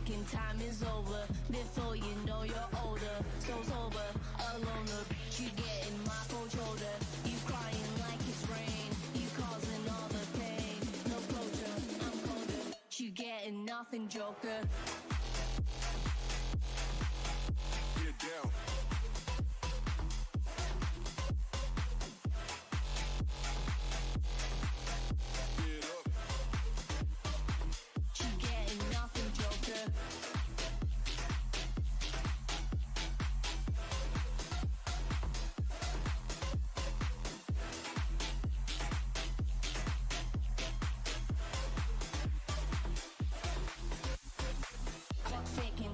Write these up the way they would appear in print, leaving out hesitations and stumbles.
ticking, time is over. Before you know you're older. So sober, alone, you getting my cold shoulder. You crying like it's rain. You causing all the pain. No closure, I'm colder. You getting nothing, Joker. Get down.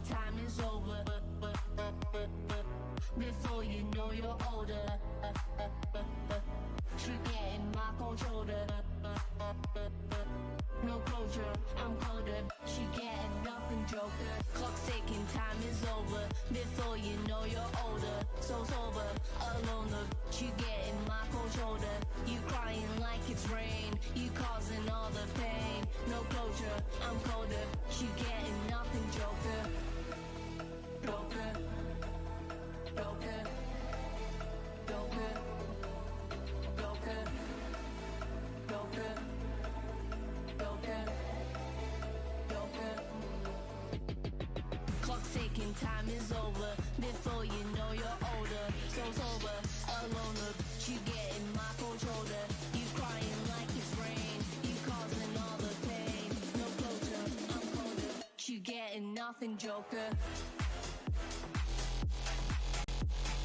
Time is over. Before you know you're older. You getting my cold shoulder. No closure, I'm colder. She getting nothing, Joker. Clock's ticking, time is over. Before you know you're older. So sober, alone. You getting my cold shoulder. You crying like it's rain. You causing all the pain. No closure, I'm colder. She getting nothing, Joker. Joker. Joker. Joker. Joker. Joker. Joker. Joker. Clock's ticking, time is over. Before you know you're older. So sober, alone. You getting my cold shoulder. You crying like it's rain. You causing all the pain. No closure, I'm colder. You getting nothing, Joker.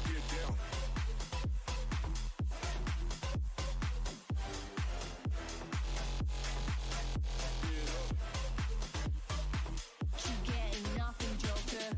Get down. You getting nothing, Joker.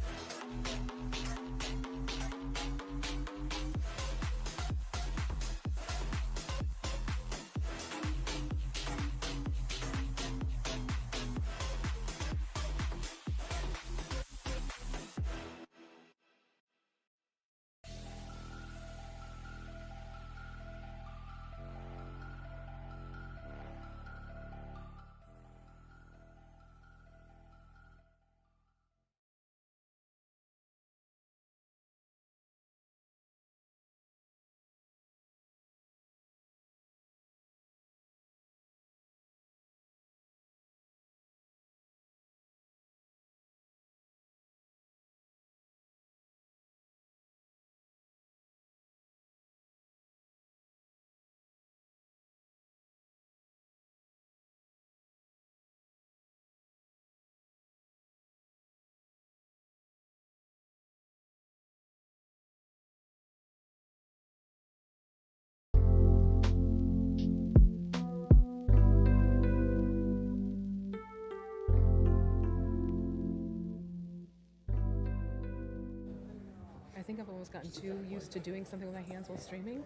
I think I've almost gotten too used to doing something with my hands while streaming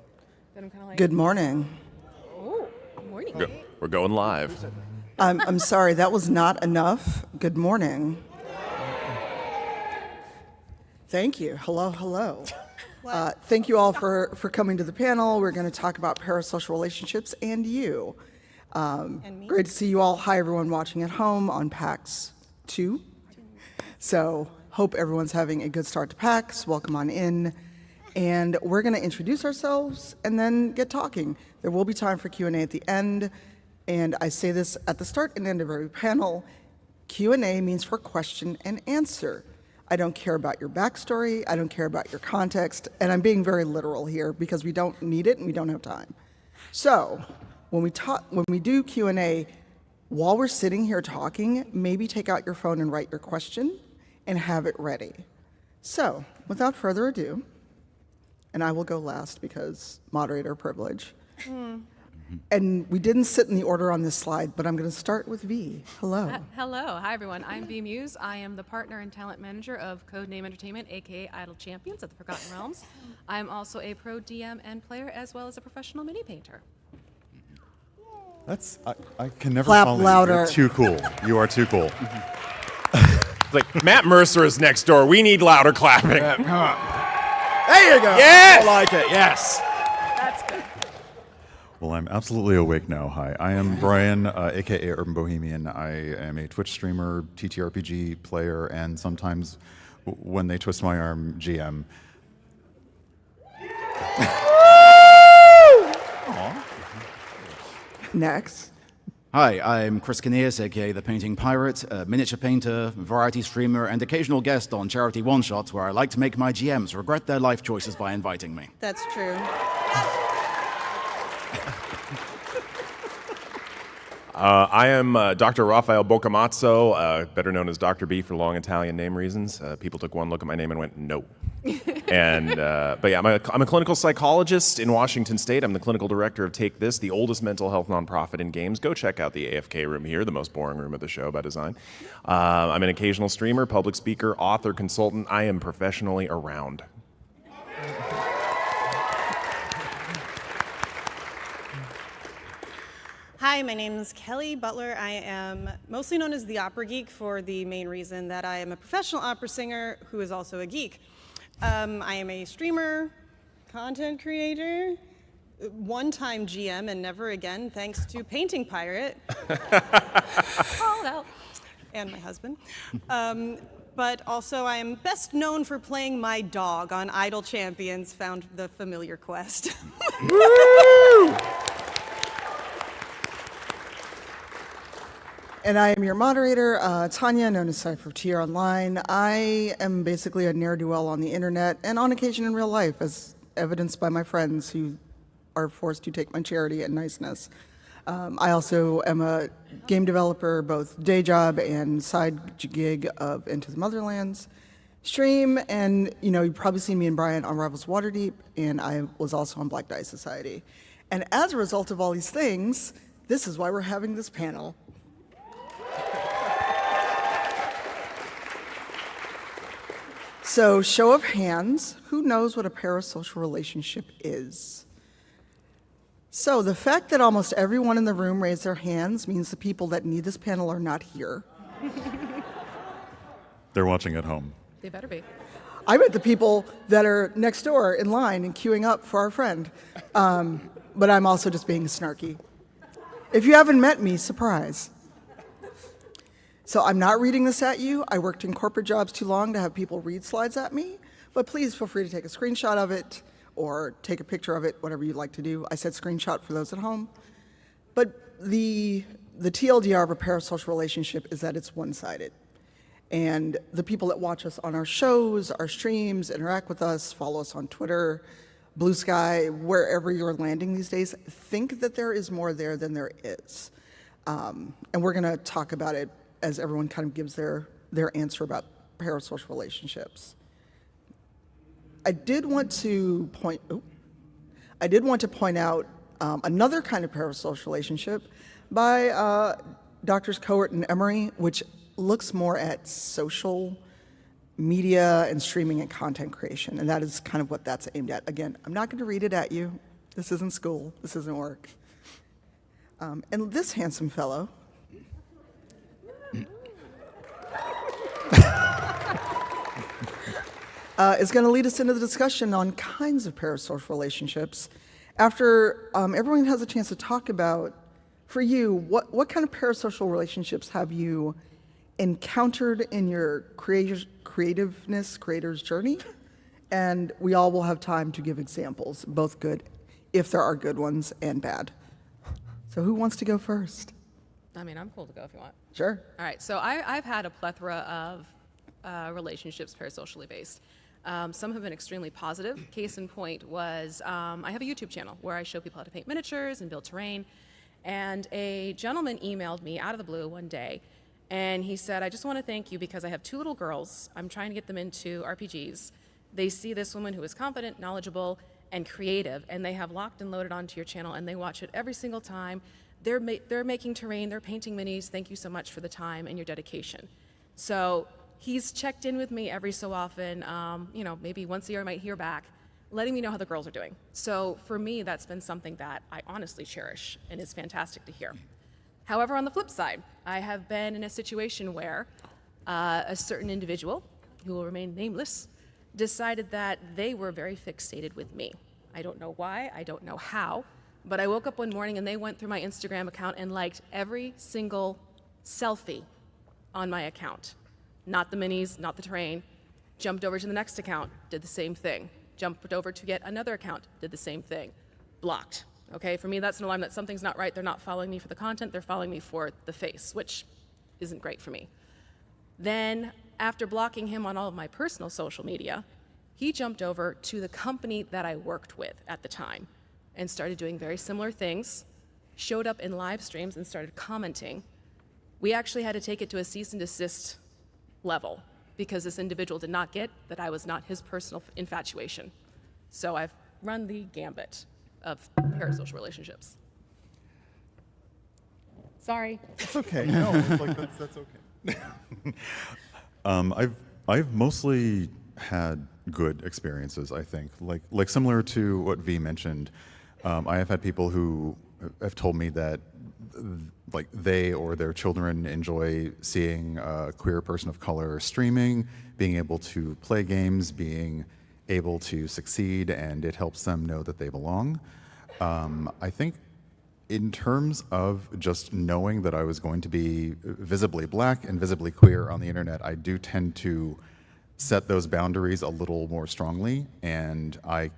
that I'm kind of like, Good morning. oh, morning. We're going live. I'm sorry, that was not enough. Good morning. Thank you. Hello, hello. Thank you all for coming to the panel. We're going to talk about parasocial relationships and you. And me. Great to see you all. Hi, everyone watching at home on PAX 2. So, hope everyone's having a good start to PAX. Welcome on in. And we're going to introduce ourselves and then get talking. There will be time for Q&A at the end. And I say this at the start and end of every panel. Q&A means for question and answer. I don't care about your backstory. I don't care about your context. And I'm being very literal here because we don't need it and we don't have time. So when we do Q&A, while we're sitting here talking, maybe take out your phone and write your question and have it ready. So without further ado, and I will go last because moderator privilege. And we didn't sit in the order on this slide, but I'm going to start with V. Hello. Hello. Hi, everyone. I'm V Muse. I am the partner and talent manager of Codename Entertainment, a.k.a. Idle Champions at the Forgotten Realms. I'm also a pro DM and player, as well as a professional mini painter. That's I can never Clap follow you. louder. You're too cool. You are too cool. It's like, Matt Mercer is next door. We need louder clapping. Come on. There you go. Yes! I like it. Yes. That's good. Well, I'm absolutely awake now. Hi, I am Brian, aka Urban Bohemian. I am a Twitch streamer, TTRPG player, and sometimes, when they twist my arm, GM. Next. Hi, I'm Chris Cinneas, aka the Painting Pirate, a miniature painter, variety streamer, and occasional guest on charity one-shots where I like to make my GMs regret their life choices by inviting me. That's true. I am Dr. Raffael Boccamazzo, better known as Dr. B for long Italian name reasons. People took one look at my name and went, no. But yeah, I'm a clinical psychologist in Washington State. I'm the clinical director of Take This, the oldest mental health nonprofit in games. Go check out the AFK room here, the most boring room of the show by design. I'm an occasional streamer, public speaker, author, consultant. I am professionally around. Hi, my name is Kelly Butler. I am mostly known as the Opera Geek for the main reason that I am a professional opera singer who is also a geek. I am a streamer, content creator, one-time GM, and never again, thanks to Painting Pirate. Called out. And my husband. But also I am best known for playing my dog on Idle Champions, found the familiar quest. Woo! And I am your moderator, Tanya, known as cypheroftyr online. I am basically a ne'er-do-well on the internet and on occasion in real life, as evidenced by my friends who are forced to take my charity and niceness. I also am a game developer, both day job and side gig of Into the Motherlands stream. And you've probably seen me and Brian on Rivals Waterdeep, and I was also on Black Die Society. And as a result of all these things, this is why we're having this panel. So, show of hands, who knows what a parasocial relationship is? So, the fact that almost everyone in the room raised their hands means the people that need this panel are not here. They're watching at home. They better be. I meant the people that are next door in line and queuing up for our friend. But I'm also just being snarky. If you haven't met me, surprise. So I'm not reading this at you. I worked in corporate jobs too long to have people read slides at me, but please feel free to take a screenshot of it or take a picture of it, whatever you'd like to do. I said screenshot for those at home. But the TLDR of a parasocial relationship is that it's one-sided. And the people that watch us on our shows, our streams, interact with us, follow us on Twitter, Blue Sky, wherever you're landing these days, think that there is more there than there is. And we're gonna talk about it as everyone kind of gives their answer about parasocial relationships. I did want to point out another kind of parasocial relationship by Drs. Cohort and Emery, which looks more at social media and streaming and content creation, and that is kind of what that's aimed at. Again, I'm not going to read it at you. This isn't school. This isn't work. And this handsome fellow is going to lead us into the discussion on kinds of parasocial relationships. After everyone has a chance to talk about, for you, what kind of parasocial relationships have you encountered in your creator's journey? And we all will have time to give examples, both good, if there are good ones, and bad. So who wants to go first? I mean, I'm cool to go if you want. Sure. All right, so I've had a plethora of relationships parasocially based. Some have been extremely positive. Case in point was I have a YouTube channel where I show people how to paint miniatures and build terrain. And a gentleman emailed me out of the blue one day, and he said, I just want to thank you because I have 2 little girls. I'm trying to get them into RPGs. They see this woman who is confident, knowledgeable, and creative, and they have locked and loaded onto your channel, and they watch it every single time. They're making terrain, they're painting minis. Thank you so much for the time and your dedication. So he's checked in with me every so often, maybe once a year I might hear back, letting me know how the girls are doing. So for me, that's been something that I honestly cherish and is fantastic to hear. However, on the flip side, I have been in a situation where a certain individual, who will remain nameless, decided that they were very fixated with me. I don't know why, I don't know how, But I woke up one morning and they went through my Instagram account and liked every single selfie on my account. Not the minis, not the terrain. Jumped over to the next account, did the same thing. Jumped over to yet another account, did the same thing. Blocked. Okay, for me that's an alarm that something's not right. They're not following me for the content, they're following me for the face, which isn't great for me. Then, after blocking him on all of my personal social media, he jumped over to the company that I worked with at the time and started doing very similar things, showed up in live streams and started commenting. We actually had to take it to a cease and desist level because this individual did not get that I was not his personal infatuation. So I've run the gambit of parasocial relationships. Sorry. It's okay. No, it's like that's okay. I've mostly had good experiences, I think. Like similar to what V mentioned, I have had people who have told me that like they or their children enjoy seeing a queer person of color streaming, being able to play games, being able to succeed, and it helps them know that they belong. I think in terms of just knowing that I was going to be visibly black and visibly queer on the internet, I do tend to set those boundaries a little more strongly, and I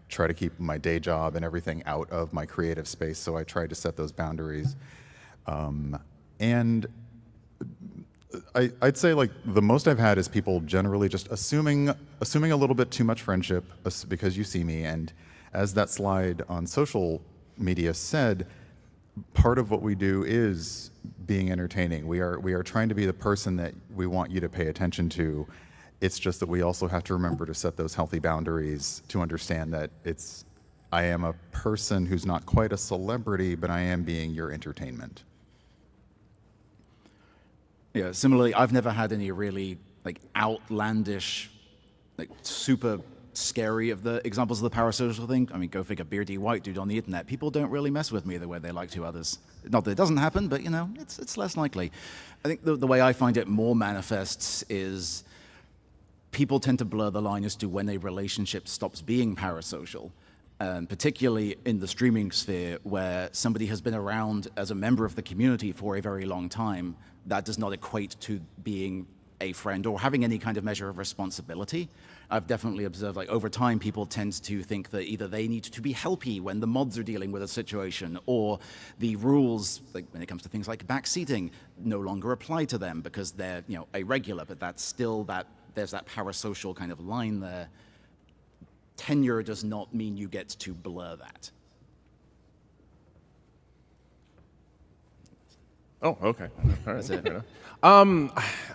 try to keep my day job and everything out of my creative space, so I try to set those boundaries. And I'd say like the most I've had is people generally just assuming a little bit too much friendship because you see me, and as that slide on social media said, part of what we do is being entertaining. We are trying to be the person that we want you to pay attention to. It's just that we also have to remember to set those healthy boundaries to understand that I am a person who's not quite a celebrity, but I am being your entertainment. Yeah, similarly, I've never had any really like outlandish, like super scary of the examples of the parasocial thing. I mean, go figure, beardy white dude on the internet. People don't really mess with me the way they like to others. Not that it doesn't happen, but you know, it's less likely. I think the way I find it more manifests is people tend to blur the line as to when a relationship stops being parasocial. Particularly in the streaming sphere, where somebody has been around as a member of the community for a very long time, that does not equate to being a friend or having any kind of measure of responsibility. I've definitely observed, like, over time, people tend to think that either they need to be helpy when the mods are dealing with a situation, or the rules, like when it comes to things like backseating, no longer apply to them because they're, you know, a regular, but that's still there's that parasocial kind of line there. Tenure does not mean you get to blur that. Oh, okay. All right. That's it.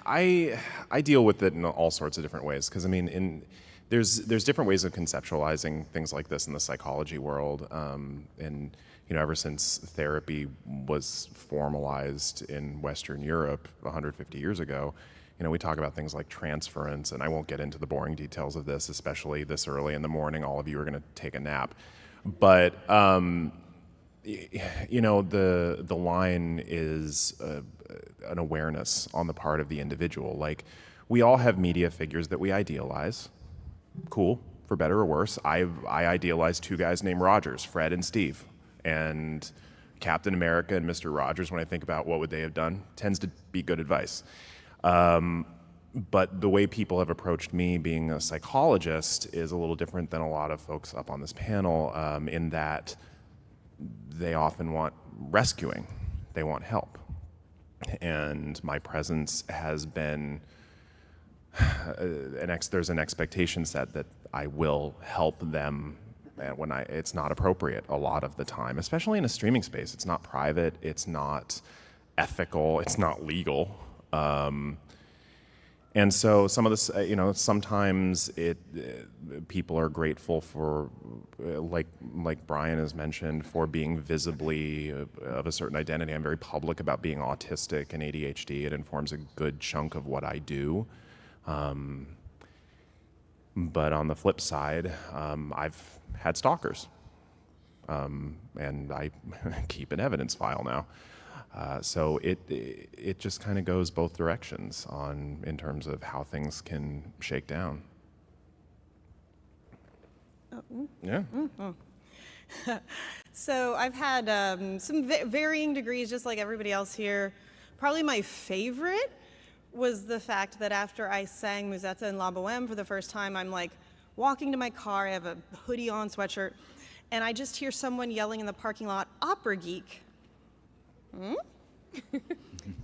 I deal with it in all sorts of different ways because I mean, there's different ways of conceptualizing things like this in the psychology world, and you know, ever since therapy was formalized in Western Europe 150 years ago. You know, we talk about things like transference, and I won't get into the boring details of this, especially this early in the morning. All of you are going to take a nap. But, you know, the line is an awareness on the part of the individual. Like, we all have media figures that we idealize. Cool, for better or worse. I idealize two guys named Rogers, Fred and Steve. And Captain America and Mr. Rogers, when I think about what would they have done, tends to be good advice. But the way people have approached me being a psychologist is a little different than a lot of folks up on this panel, in that they often want rescuing. They want help. And my presence has been, there's an expectation set that I will help them when it's not appropriate a lot of the time, especially in a streaming space. It's not private, it's not ethical, it's not legal. And so some of this, you know, sometimes people are grateful for, like Brian has mentioned, for being visibly of a certain identity. I'm very public about being autistic and ADHD. It informs a good chunk of what I do. But on the flip side, I've had stalkers, and I keep an evidence file now. So it just kind of goes both directions in terms of how things can shake down. Yeah. So I've had some varying degrees, just like everybody else here. Probably my favorite was the fact that after I sang Musetta and La Boheme for the first time, I'm like walking to my car, I have a hoodie on, sweatshirt, and I just hear someone yelling in the parking lot, "Opera geek."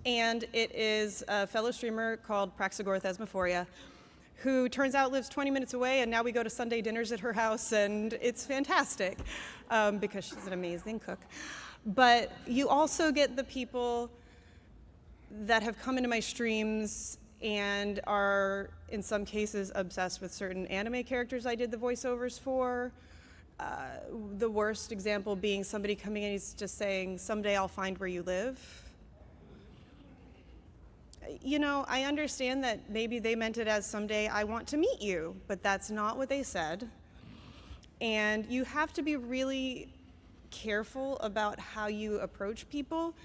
And it is a fellow streamer called Praxagorthesmophoria, who turns out lives 20 minutes away, and now we go to Sunday dinners at her house, and it's fantastic because she's an amazing cook. But you also get the people that have come into my streams and are, in some cases, obsessed with certain anime characters I did the voiceovers for. The worst example being somebody coming in, he's just saying, "Someday I'll find where you live." You know, I understand that maybe they meant it as "someday I want to meet you," but that's not what they said. And you have to be really careful about how you approach people.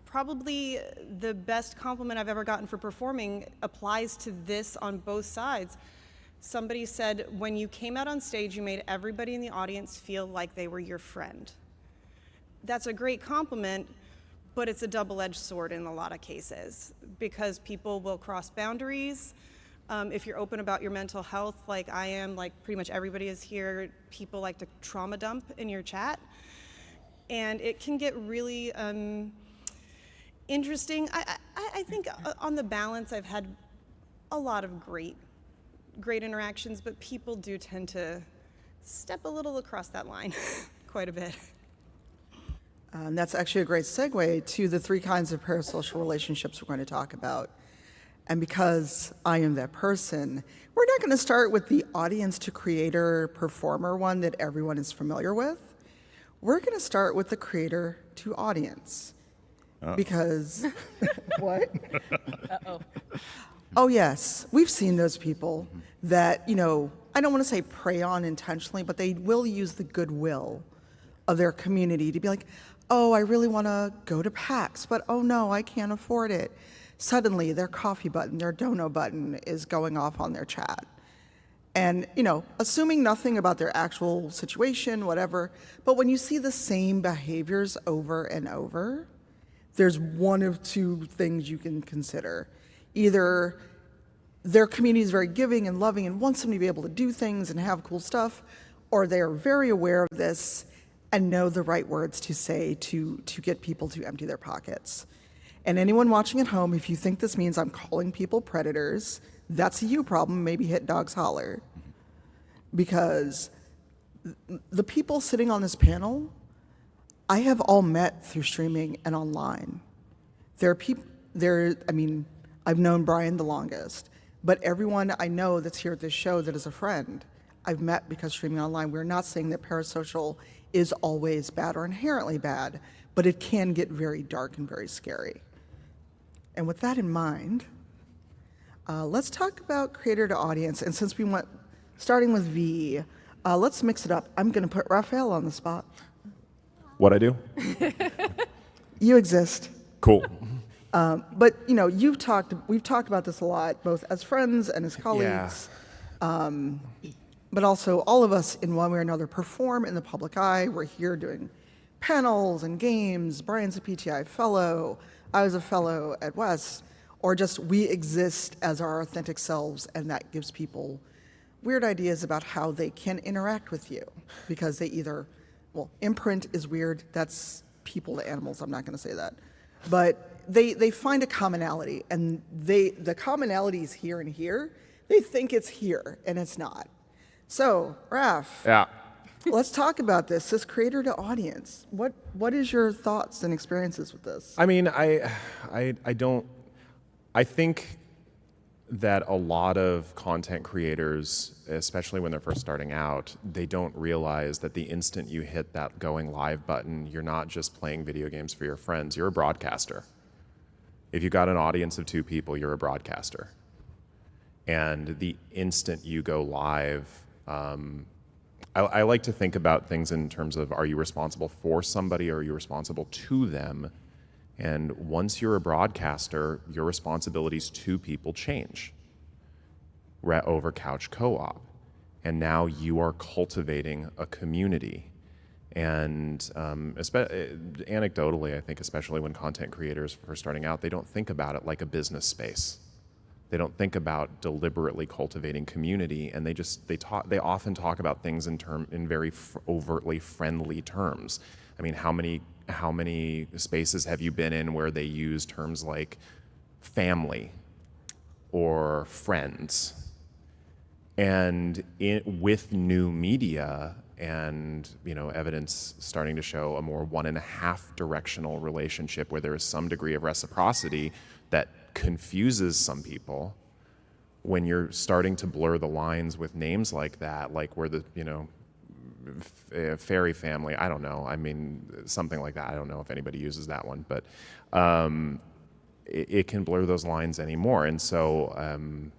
Probably the best compliment I've ever gotten for performing applies to this on both sides. Somebody said, when you came out on stage, you made everybody in the audience feel like they were your friend. That's a great compliment, but it's a double-edged sword in a lot of cases because people will cross boundaries. If you're open about your mental health, like I am, like pretty much everybody is here, people like to trauma dump in your chat. And it can get really interesting. I think on the balance, I've had a lot of great interactions, but people do tend to step a little across that line quite a bit. And that's actually a great segue to the 3 kinds of parasocial relationships we're going to talk about. And because I am that person, we're not going to start with the audience to creator performer one that everyone is familiar with. We're going to start with the creator to audience. Because, what? Uh-oh. Oh, yes. We've seen those people that, you know, I don't want to say prey on intentionally, but they will use the goodwill of their community to be like, "Oh, I really want to go to PAX, but oh no, I can't afford it." Suddenly, their coffee button, their dono button is going off on their chat. And, you know, assuming nothing about their actual situation, whatever, but when you see the same behaviors over and over, there's one of 2 things you can consider. Either their community is very giving and loving and wants them to be able to do things and have cool stuff, or they are very aware of this and know the right words to say to get people to empty their pockets. And anyone watching at home, if you think this means I'm calling people predators, that's a you problem. Maybe hit dogs holler. Because the people sitting on this panel, I have all met through streaming and online. There are people, I've known Brian the longest, but everyone I know that's here at this show that is a friend, I've met because streaming online. We're not saying that parasocial is always bad or inherently bad, but it can get very dark and very scary. And with that in mind, let's talk about creator to audience. And since we went, starting with V, let's mix it up. I'm going to put Raffael on the spot. What I do? You exist. Cool. But you know, we've talked about this a lot, both as friends and as colleagues. But also all of us in one way or another perform in the public eye. We're here doing panels and games. Brian's a PTI fellow. I was a fellow at West. Or just we exist as our authentic selves, and that gives people weird ideas about how they can interact with you. Because they either, well, imprint is weird. That's people to animals. I'm not going to say that. But they find a commonality, and the commonality is here and here. They think it's here, and it's not. So, Raf, Yeah. let's talk about this creator to audience. What is your thoughts and experiences with this? I mean, I think that a lot of content creators, especially when they're first starting out, they don't realize that the instant you hit that going live button, you're not just playing video games for your friends, you're a broadcaster. If you got an audience of 2 people, you're a broadcaster. And the instant you go live, I like to think about things in terms of, are you responsible for somebody or are you responsible to them? And once you're a broadcaster, your responsibilities to people change over couch co-op. And now you are cultivating a community. And anecdotally, I think, especially when content creators are first starting out, they don't think about it like a business space. They don't think about deliberately cultivating community, and they often talk about things in very overtly friendly terms. I mean, how many spaces have you been in where they use terms like family or friends? And with new media and evidence starting to show a more 1.5 directional relationship where there is some degree of reciprocity that confuses some people, when you're starting to blur the lines with names like that, like where the fairy family, I don't know, I mean something like that, I don't know if anybody uses that one, but it can blur those lines anymore. And so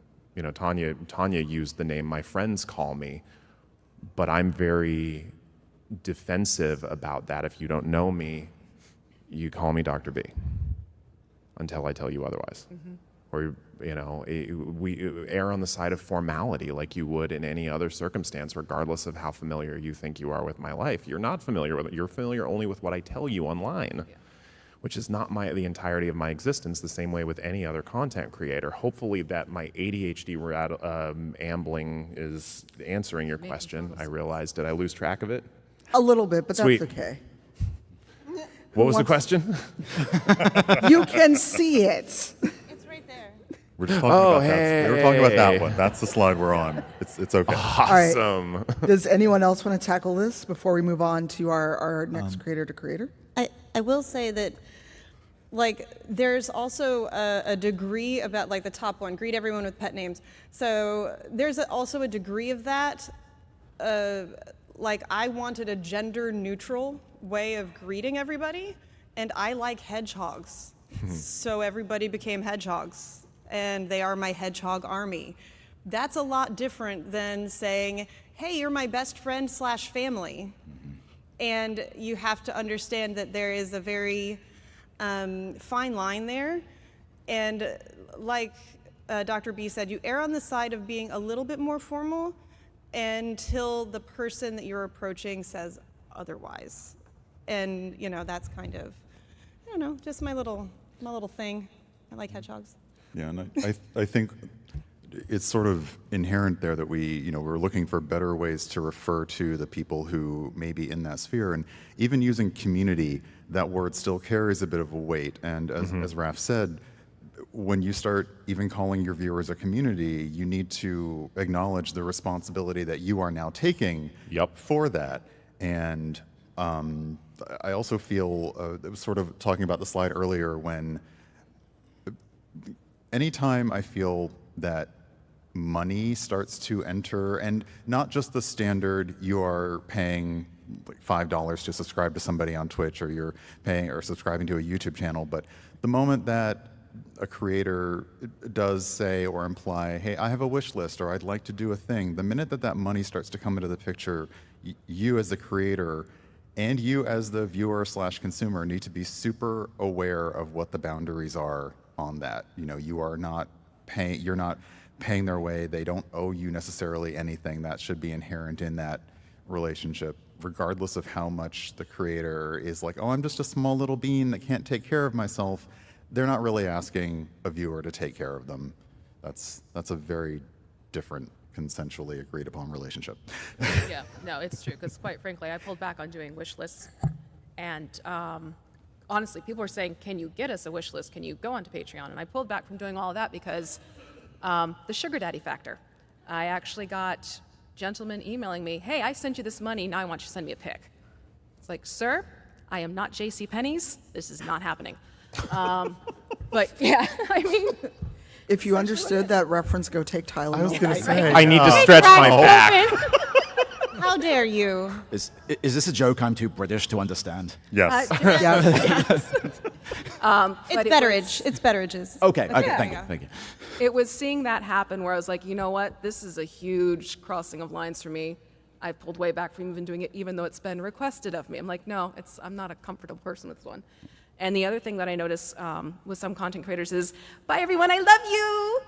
Tanya used the name my friends call me, but I'm very defensive about that. If you don't know me, you call me Dr. B until I tell you otherwise. Or we err on the side of formality like you would in any other circumstance, regardless of how familiar you think you are with my life. You're not familiar with it. You're familiar only with what I tell you online, which is not the entirety of my existence, the same way with any other content creator. Hopefully that my ADHD ambling is answering your question. I realized, did I lose track of it? A little bit, but Sweet. That's okay. What was the question? You can see it. It's right there. We're just talking about that. We were talking about that one. That's the slide we're on. It's okay. Awesome. Does anyone else want to tackle this before we move on to our next creator to creator? I will say that, like, there's also a degree about, like, the top one, greet everyone with pet names. So there's also a degree of that. Like, I wanted a gender neutral way of greeting everybody, and I like hedgehogs. So everybody became hedgehogs, and they are my hedgehog army. That's a lot different than saying, hey, you're my best friend / family. And you have to understand that there is a very fine line there. And like Dr. B said, you err on the side of being a little bit more formal until the person that you're approaching says otherwise. And, that's kind of, I don't know, just my little thing. I like hedgehogs. Yeah, and I think it's sort of inherent there that we're looking for better ways to refer to the people who may be in that sphere. And even using community, that word still carries a bit of a weight. And as Raf said, when you start even calling your viewers a community, you need to acknowledge the responsibility that you are now taking for that. And I also feel, sort of talking about the slide earlier, when anytime I feel that money starts to enter, and not just the standard, you are paying like $5 to subscribe to somebody on Twitch, or you're paying or subscribing to a YouTube channel, but the moment that a creator does say or imply, hey, I have a wish list, or I'd like to do a thing, the minute that money starts to come into the picture, you as the creator and you as the viewer / consumer need to be super aware of what the boundaries are on that. You are not paying, you're not paying their way. They don't owe you necessarily anything. That should be inherent in that relationship, regardless of how much the creator is like, oh, I'm just a small little bean that can't take care of myself. They're not really asking a viewer to take care of them. That's a very different, consensually agreed upon relationship. Yeah, no, it's true, because quite frankly, I pulled back on doing wish lists, and honestly, people were saying, can you get us a wish list? Can you go onto Patreon? And I pulled back from doing all of that because the sugar daddy factor. I actually got gentlemen emailing me, hey, I sent you this money, now I want you to send me a pic. It's like, sir, I am not JCPenney's, this is not happening. But yeah, I mean, If you understood that reference, go take Tylenol. I was going to say. I need to stretch my back. How dare you? Is this a joke I'm too British to understand? Yes. It's Betteridge. It's Betteridge's. Okay, Yeah. thank you. it was seeing that happen where I was like, you know what, this is a huge crossing of lines for me. I pulled way back from even doing it, even though it's been requested of me. I'm like, no, I'm not a comfortable person with this one. And the other thing that I notice with some content creators is, bye everyone, I love you.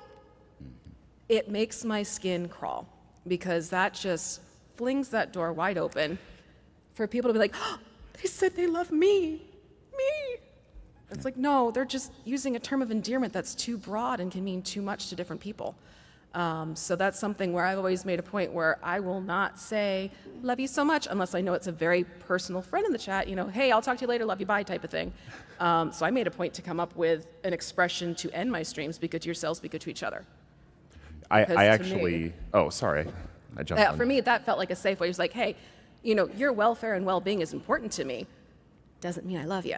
It makes my skin crawl, because that just flings that door wide open for people to be like, oh, they said they love me. It's like, no, they're just using a term of endearment that's too broad and can mean too much to different people. So that's something where I've always made a point where I will not say, love you so much, unless I know it's a very personal friend in the chat, hey, I'll talk to you later, love you, bye, type of thing. So I made a point to come up with an expression to end my streams, be good to yourselves, be good to each other. I to actually, me- oh, sorry. I jumped on. For me, that felt like a safe way. It's like, hey, your welfare and well-being is important to me. Doesn't mean I love you.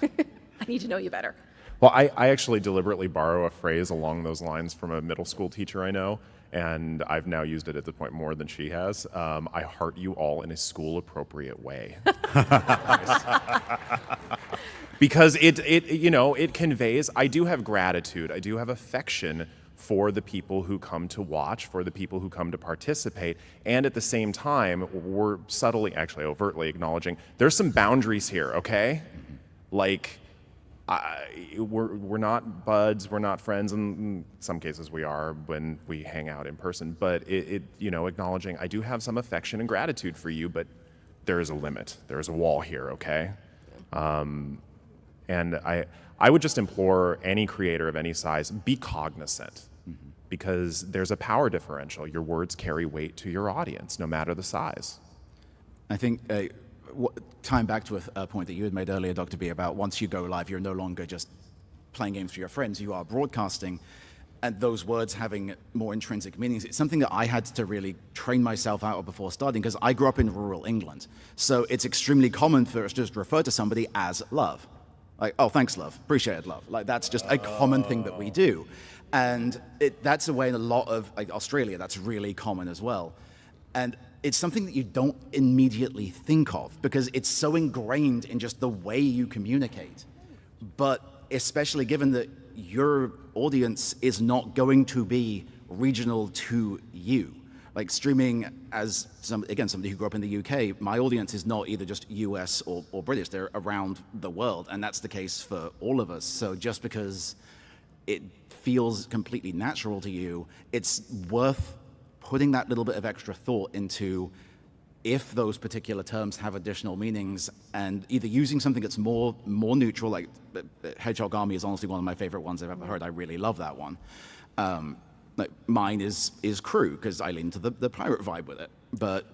I need to know you better. Well, I actually deliberately borrow a phrase along those lines from a middle school teacher I know, and I've now used it at the point more than she has. I heart you all in a school-appropriate way. Because it conveys, I do have gratitude, I do have affection for the people who come to watch, for the people who come to participate, and at the same time, we're subtly, actually overtly acknowledging, there's some boundaries here, okay? Like, we're not buds, we're not friends, and in some cases we are when we hang out in person, but acknowledging I do have some affection and gratitude for you, but there is a limit, there is a wall here, okay? And I would just implore any creator of any size, be cognizant, because there's a power differential. Your words carry weight to your audience, no matter the size. I think tying back to a point that you had made earlier, Dr. B, about once you go live, you're no longer just playing games for your friends, you are broadcasting, and those words having more intrinsic meanings. It's something that I had to really train myself out of before starting, because I grew up in rural England. So it's extremely common for us to just refer to somebody as love. Like, oh, thanks, love, appreciate it, love. Like, that's just a common thing that we do. And that's a way in a lot of, like Australia, that's really common as well. And it's something that you don't immediately think of because it's so ingrained in just the way you communicate. But especially given that your audience is not going to be regional to you. Like streaming as, somebody who grew up in the UK, my audience is not either just US or British, they're around the world. And that's the case for all of us. So just because it feels completely natural to you, it's worth putting that little bit of extra thought into if those particular terms have additional meanings, and either using something that's more neutral, like Hedgehog Army is honestly one of my favorite ones I've ever heard. I really love that one. Like mine is crew, because I lean into the pirate vibe with it. But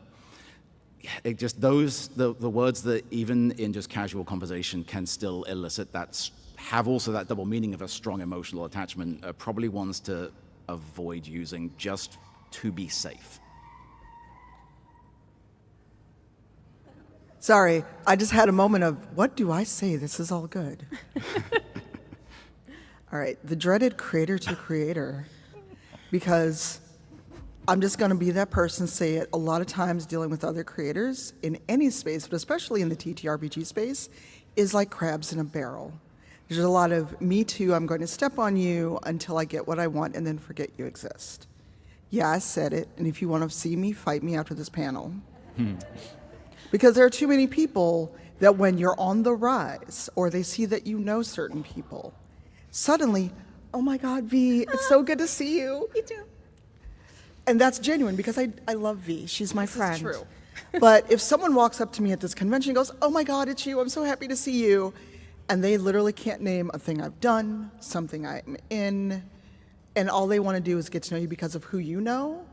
it just the words that even in just casual conversation can still elicit have also that double meaning of a strong emotional attachment are probably ones to avoid using just to be safe. Sorry, I just had a moment of, what do I say? This is all good. All right, the dreaded creator to creator, because I'm just going to be that person, say it. A lot of times dealing with other creators in any space, but especially in the TTRPG space, is like crabs in a barrel. There's a lot of, me too, I'm going to step on you until I get what I want and then forget you exist. Yeah, I said it, and if you want to see me, fight me after this panel. Because there are too many people that when you're on the rise, or they see that you know certain people, suddenly, oh my God, V, it's so good to see you. Me too. And that's genuine, because I love V, she's my friend. This is true. But if someone walks up to me at this convention and goes, oh my God, it's you, I'm so happy to see you, and they literally can't name a thing I've done, something I'm in, and all they want to do is get to know you because of who you know,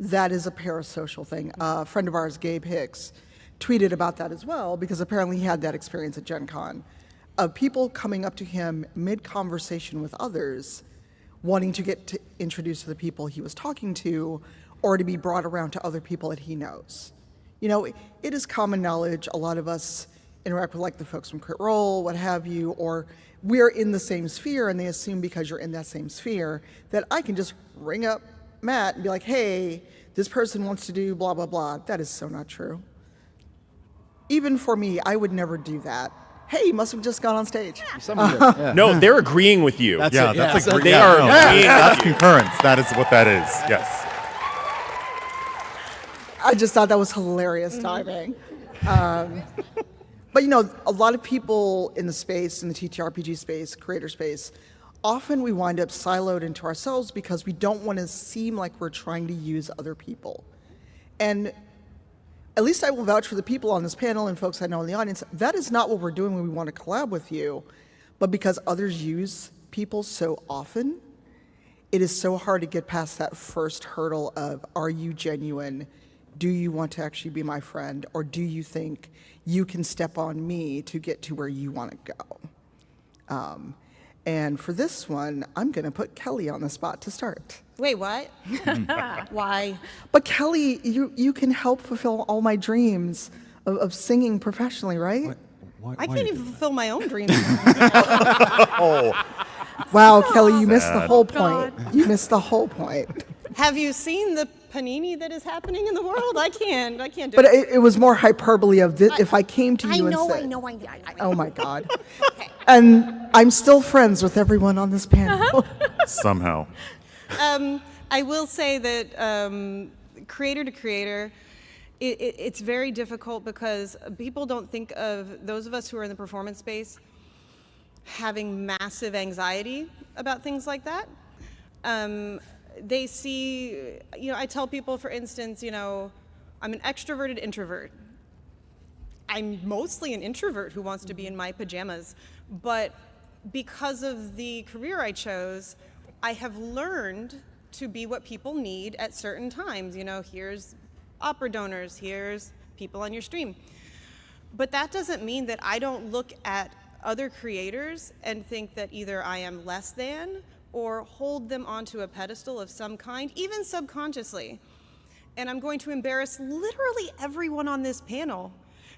that is a parasocial thing. A friend of ours, Gabe Hicks, tweeted about that as well, because apparently he had that experience at Gen Con, of people coming up to him mid-conversation with others, wanting to get introduced to the people he was talking to, or to be brought around to other people that he knows. You know, it is common knowledge, a lot of us interact with like the folks from Crit Roll, what have you, or we're in the same sphere, and they assume because you're in that same sphere that I can just ring up Matt and be like, hey, this person wants to do blah, blah, blah. That is so not true. Even for me, I would never do that. Hey, you must have just gone on stage. No, they're agreeing with you. That's They they are are. agreeing That's with you. concurrence. That is what that is. Yes. I just thought that was hilarious timing. But you know, a lot of people in the space, in the TTRPG space, creator space, often we wind up siloed into ourselves because we don't want to seem like we're trying to use other people. And at least I will vouch for the people on this panel and folks I know in the audience, that is not what we're doing when we want to collab with you. But because others use people so often, it is so hard to get past that first hurdle of, are you genuine? Do you want to actually be my friend? Or do you think you can step on me to get to where you want to go? And for this one, I'm going to put Kelly on the spot to start. Wait, what? Why? But Kelly, you can help fulfill all my dreams of singing professionally, right? I can't even fulfill my own dreams. Wow, Kelly, you missed the whole point. You missed the whole point. Have you seen the panini that is happening in the world? I can't do But it. it was more hyperbole of this, if I came to you and said, I know. oh my God. And I'm still friends with everyone on this panel. Somehow. I will say that creator to creator, it's very difficult because people don't think of those of us who are in the performance space having massive anxiety about things like that. They see, I tell people, for instance, I'm an extroverted introvert. I'm mostly an introvert who wants to be in my pajamas, but because of the career I chose, I have learned to be what people need at certain times. Here's opera donors, here's people on your stream. But that doesn't mean that I don't look at other creators and think that either I am less than or hold them onto a pedestal of some kind, even subconsciously. And I'm going to embarrass literally everyone on this panel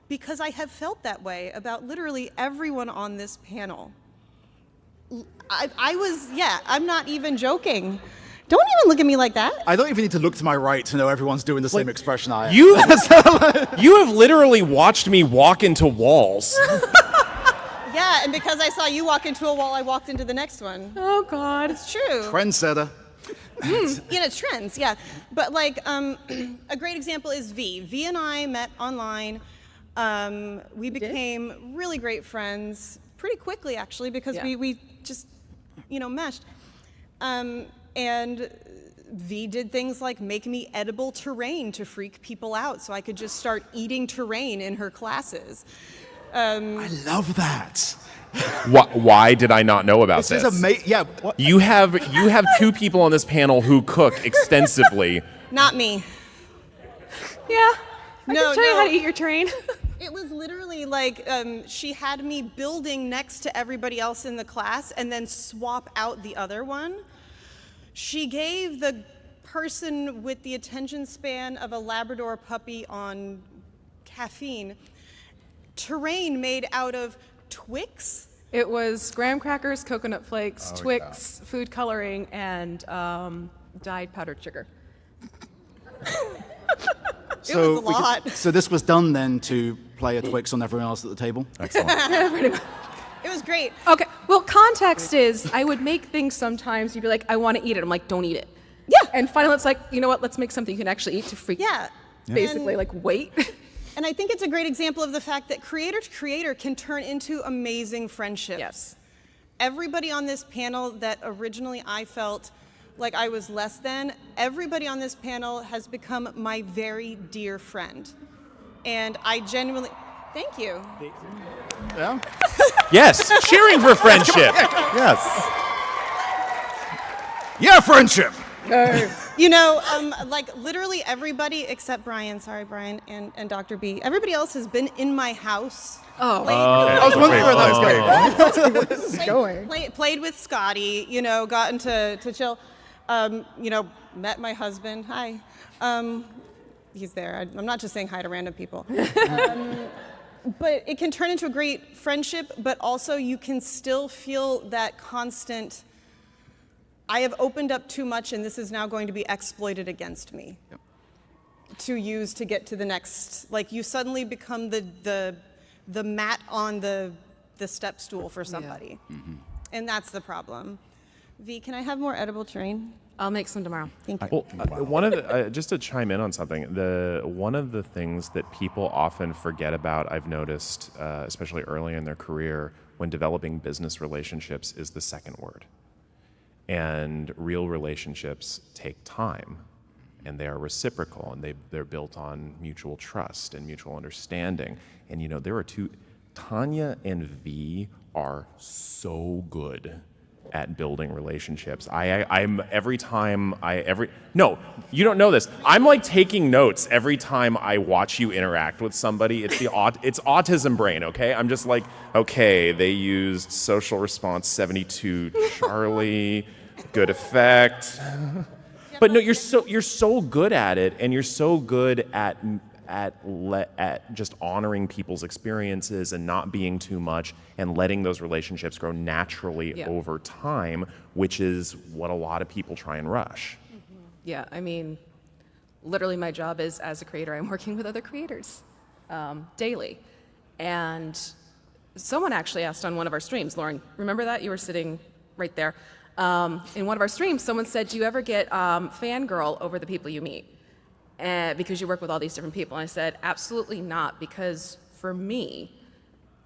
because I have felt that way about literally everyone on this panel. I'm not even joking. Don't even look at me like that. I don't even need to look to my right to know everyone's doing the same expression I am. You have literally watched me walk into walls. Yeah, and because I saw you walk into a wall, I walked into the next one. Oh, God. It's true. Trendsetter. Trends, yeah. But a great example is V. V and I met online. We became really great friends pretty quickly, actually, because we just, meshed. And V did things like make me edible terrain to freak people out so I could just start eating terrain in her classes. I love that. Why did I not know about this? This is amazing. Yeah. You have two people on this panel who cook extensively. Not me. Yeah. I can show you how to eat your terrain. It was literally like she had me building next to everybody else in the class and then swap out the other one. She gave the person with the attention span of a Labrador puppy on caffeine terrain made out of Twix. It was graham crackers, coconut flakes, Twix, food coloring, and dyed powdered sugar. It was a lot. So this was done then to play a Twix on everyone else at the table? Excellent. Yeah, pretty much. It was great. Okay, well, context is I would make things sometimes, you'd be like, I want to eat it. I'm like, don't eat it. Yeah. And finally it's like, you know what, let's make something you can actually eat to freak. Yeah. Basically, wait. And I think it's a great example of the fact that creator to creator can turn into amazing friendships. Yes. Everybody on this panel that originally I felt like I was less than, everybody on this panel has become my very dear friend. And I genuinely, thank you. Yeah. Yes, cheering for friendship. Yes. Yeah, friendship. Literally everybody except Brian, sorry, Brian, and Dr. B, everybody else has been in my house. I was wondering where that was going. Where this is going. Played with Scotty, gotten to chill, met my husband, hi. He's there, I'm not just saying hi to random people. But it can turn into a great friendship, but also you can still feel that constant, I have opened up too much and this is now going to be exploited against me. Yep. To use to get to the next, you suddenly become the mat on the step stool for somebody. Yeah. Mm-hmm. And that's the problem. V, can I have more edible terrain? I'll make some tomorrow. Thank you. Well, one of the, just to chime in on something, one of the things that people often forget about, I've noticed, especially early in their career, when developing business relationships, is the second word. And real relationships take time. and they are reciprocal, and they're built on mutual trust and mutual understanding. And you know, there are two, Tanya and V are so good at building relationships. No, you don't know this. I'm like taking notes every time I watch you interact with somebody. It's it's autism brain, okay? I'm just like, okay, they used social response 72 Charlie, good effect. But no, you're so good at it, and you're so good at just honoring people's experiences and not being too much and letting those relationships grow naturally over time, which is what a lot of people try and rush. Yeah, I mean, literally my job is, as a creator, I'm working with other creators daily. And someone actually asked on one of our streams, Lauren, remember that? You were sitting right there. In one of our streams, someone said, do you ever get fangirl over the people you meet? Because you work with all these different people. And I said, absolutely not, because for me,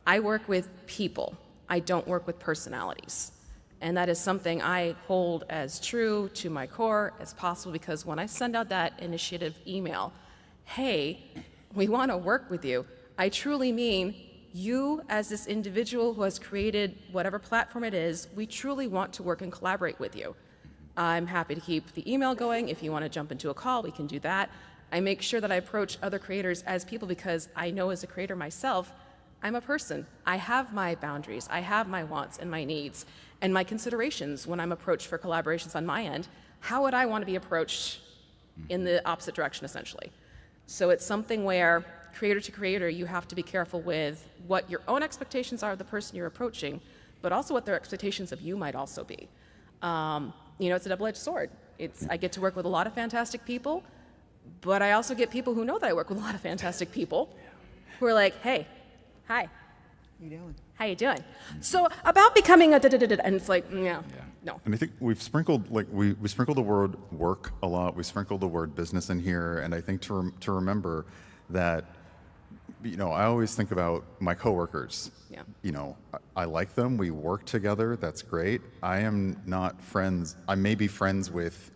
I work with people. I don't work with personalities. And that is something I hold as true to my core as possible, because when I send out that initiative email, hey, we want to work with you, I truly mean you as this individual who has created whatever platform it is, we truly want to work and collaborate with you. I'm happy to keep the email going. If you want to jump into a call, we can do that. I make sure that I approach other creators as people, because I know as a creator myself, I'm a person. I have my boundaries. I have my wants and my needs and my considerations when I'm approached for collaborations on my end. How would I want to be approached in the opposite direction, essentially? So it's something where creator to creator, you have to be careful with what your own expectations are of the person you're approaching, but also what their expectations of you might also be. You know, it's a double-edged sword. I get to work with a lot of fantastic people, but I also get people who know that I work with a lot of fantastic people who are like, hey, hi. How you doing? How you doing? So about becoming a da-da-da-da, and it's like, no. And I think we've sprinkled, like, we sprinkled the word work a lot. We sprinkled the word business in here, and I think to remember that, you know, I always think about my coworkers. Yeah. You know, I like them. We work together. That's great. I am not friends. I may be friends with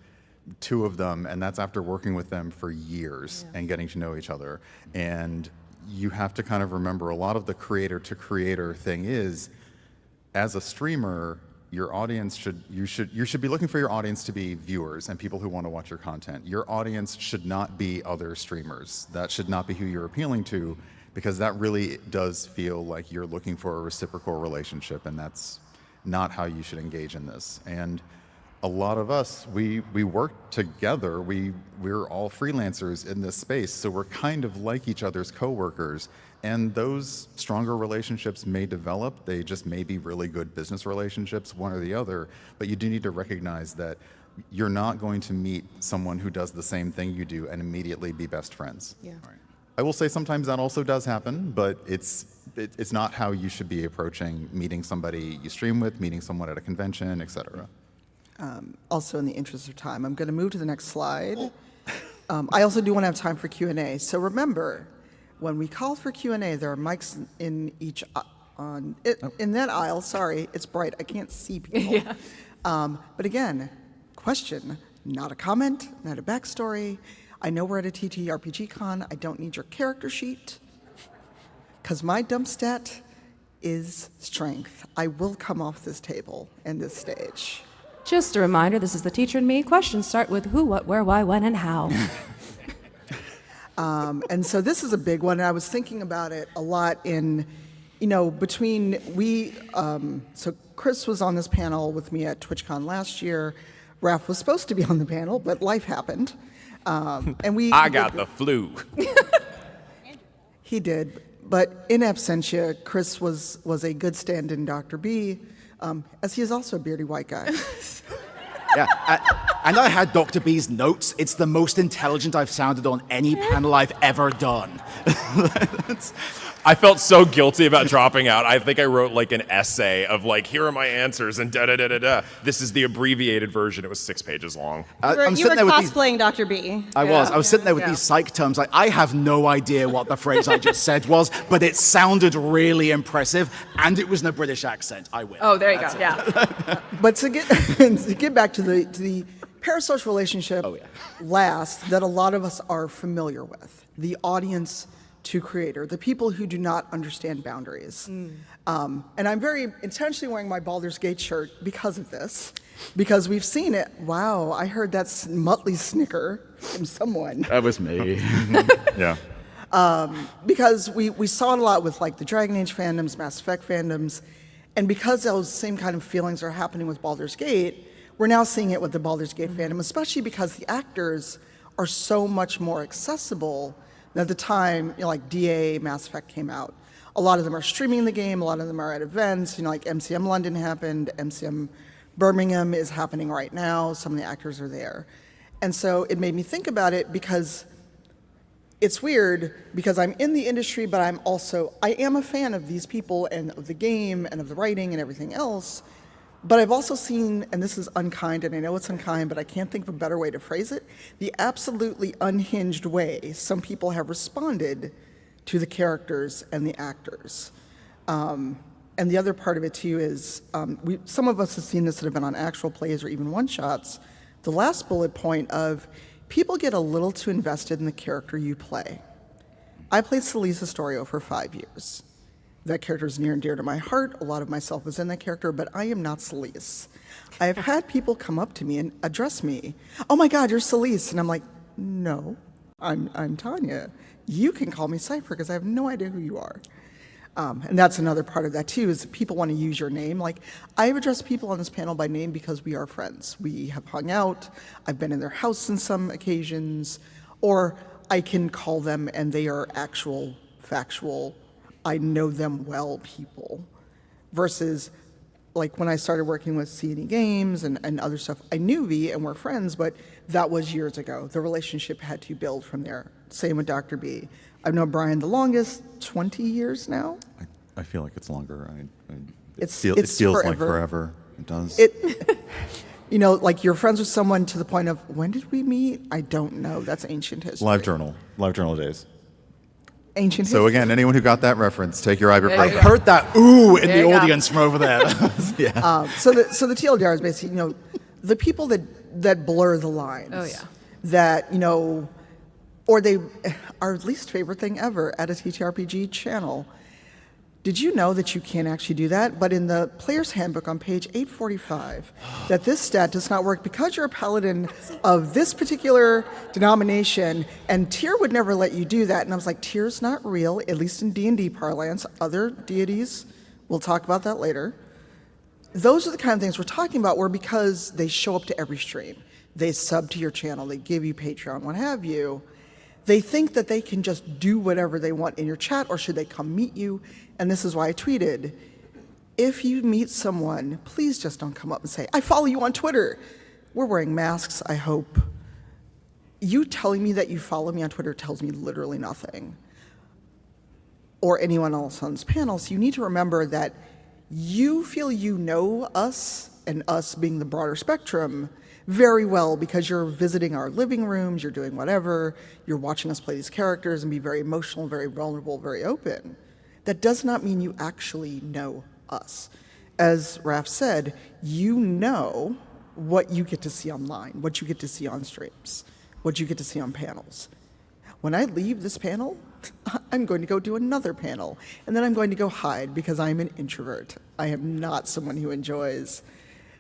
two of them, and that's after working with them for years and getting to know each other. And you have to kind of remember, a lot of the creator to creator thing is, as a streamer, your audience you should be looking for your audience to be viewers and people who want to watch your content. Your audience should not be other streamers. That should not be who you're appealing to, because that really does feel like you're looking for a reciprocal relationship, and that's not how you should engage in this. And a lot of us, we work together. We're all freelancers in this space, so we're kind of like each other's coworkers. And those stronger relationships may develop. They just may be really good business relationships, one or the other. But you do need to recognize that you're not going to meet someone who does the same thing you do and immediately be best friends. Yeah. Right. I will say sometimes that also does happen, but it's not how you should be approaching meeting somebody you stream with, meeting someone at a convention, etc. Also, in the interest of time, I'm going to move to the next slide. I also do want to have time for Q&A. So remember, when we call for Q&A, there are mics in each in that aisle. Sorry, it's bright. I can't see people. But again, question, not a comment, not a backstory. I know we're at a TTRPG con. I don't need your character sheet, because my dump stat is strength. I will come off this table and this stage. Just a reminder, this is the teacher and me. Questions start with who, what, where, why, when, and how. And so this is a big one. And I was thinking about it a lot in, you know, between so Chris was on this panel with me at TwitchCon last year. Raph was supposed to be on the panel, but life happened. And I got the flu. He did. But in absentia, Chris was a good stand-in Dr. B, as he is also a beardy white guy. Yeah, and I had Dr. B's notes. It's the most intelligent I've sounded on any panel I've ever done. I felt so guilty about dropping out. I think I wrote like an essay of like, here are my answers and da-da-da-da-da. This is the abbreviated version. It was 6 pages long. You were cosplaying Dr. B. I was sitting there with these psych terms. Like, I have no idea what the phrase I just said was, but it sounded really impressive, and it was in a British accent. I win. Oh, there you go. Yeah. But to get back to the parasocial relationship last that a lot of us are familiar with, the audience to creator, the people who do not understand boundaries. And I'm very intentionally wearing my Baldur's Gate shirt because of this, because we've seen it. Wow, I heard that Muttley snicker from someone. That was me. Yeah. Because we saw it a lot with like the Dragon Age fandoms, Mass Effect fandoms, and because those same kind of feelings are happening with Baldur's Gate, we're now seeing it with the Baldur's Gate fandom, especially because the actors are so much more accessible than at the time, you know, like DA, Mass Effect came out. A lot of them are streaming the game, a lot of them are at events, you know, like MCM London happened, MCM Birmingham is happening right now, some of the actors are there. And so it made me think about it because it's weird because I'm in the industry, but I am a fan of these people and of the game and of the writing and everything else. But I've also seen, and this is unkind, and I know it's unkind, but I can't think of a better way to phrase it, the absolutely unhinged way some people have responded to the characters and the actors. And the other part of it too is, some of us have seen this that have been on actual plays or even one-shots. The last bullet point of, people get a little too invested in the character you play. I played Celise Astorio for 5 years. That character is near and dear to my heart. A lot of myself is in that character, but I am not Celise. I have had people come up to me and address me. Oh my God, you're Celise. And I'm like, no, I'm Tanya. You can call me Cypher because I have no idea who you are. And that's another part of that too, is people want to use your name. Like, I've addressed people on this panel by name because we are friends. We have hung out. I've been in their house on some occasions, or I can call them and they are actual, factual, I know them well people. Versus, like when I started working with C&E Games and other stuff, I knew V and we're friends, but that was years ago. The relationship had to build from there. Same with Dr. B. I've known Brian the longest, 20 years now. I feel like it's longer. It's it feels like forever. forever. It does. You know, like you're friends with someone to the point of, when did we meet? I don't know. That's ancient history. Live journal days. Ancient history. So again, anyone who got that reference, take your ibuprofen. I heard that ooh in There the you go. audience from over there. Yeah. So the TLDR is basically, you know, the people that blur the lines. Oh, yeah. That, you know, or they, our least favorite thing ever at a TTRPG channel. Did you know that you can't actually do that? But in the player's handbook on page 845, that this stat does not work because you're a paladin of this particular denomination, and Tyr would never let you do that. And I was like, Tyr's not real, at least in D&D parlance. Other deities, we'll talk about that later. Those are the kind of things we're talking about, where because they show up to every stream, they sub to your channel, they give you Patreon, what have you, they think that they can just do whatever they want in your chat, or should they come meet you? And this is why I tweeted, if you meet someone, please just don't come up and say, I follow you on Twitter. We're wearing masks, I hope. You telling me that you follow me on Twitter tells me literally nothing. Or anyone else on this panel. So you need to remember that you feel you know us, and us being the broader spectrum, very well because you're visiting our living rooms, you're doing whatever, you're watching us play these characters and be very emotional, very vulnerable, very open. That does not mean you actually know us. As Raph said, you know what you get to see online, what you get to see on streams, what you get to see on panels. When I leave this panel, I'm going to go do another panel, and then I'm going to go hide because I'm an introvert. I am not someone who enjoys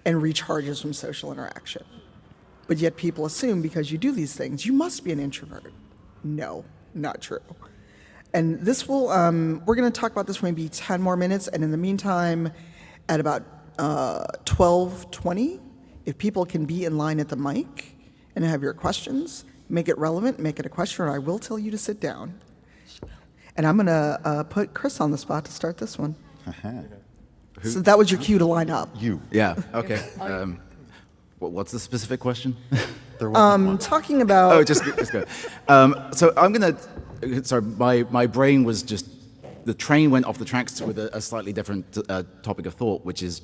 and recharges from social interaction. But yet people assume because you do these things, you must be an introvert. No, not true. And this will, we're gonna talk about this for maybe 10 more minutes, and in the meantime, at about 12:20, if people can be in line at the mic and have your questions, make it relevant, make it a question, or I will tell you to sit down. And I'm gonna put Chris on the spot to start this one. So that was your cue to line up. You. Yeah. Okay. What's the specific question? Talking about Oh, just go. So I'm gonna. Sorry, my brain was just. The train went off the tracks with a slightly different topic of thought, which is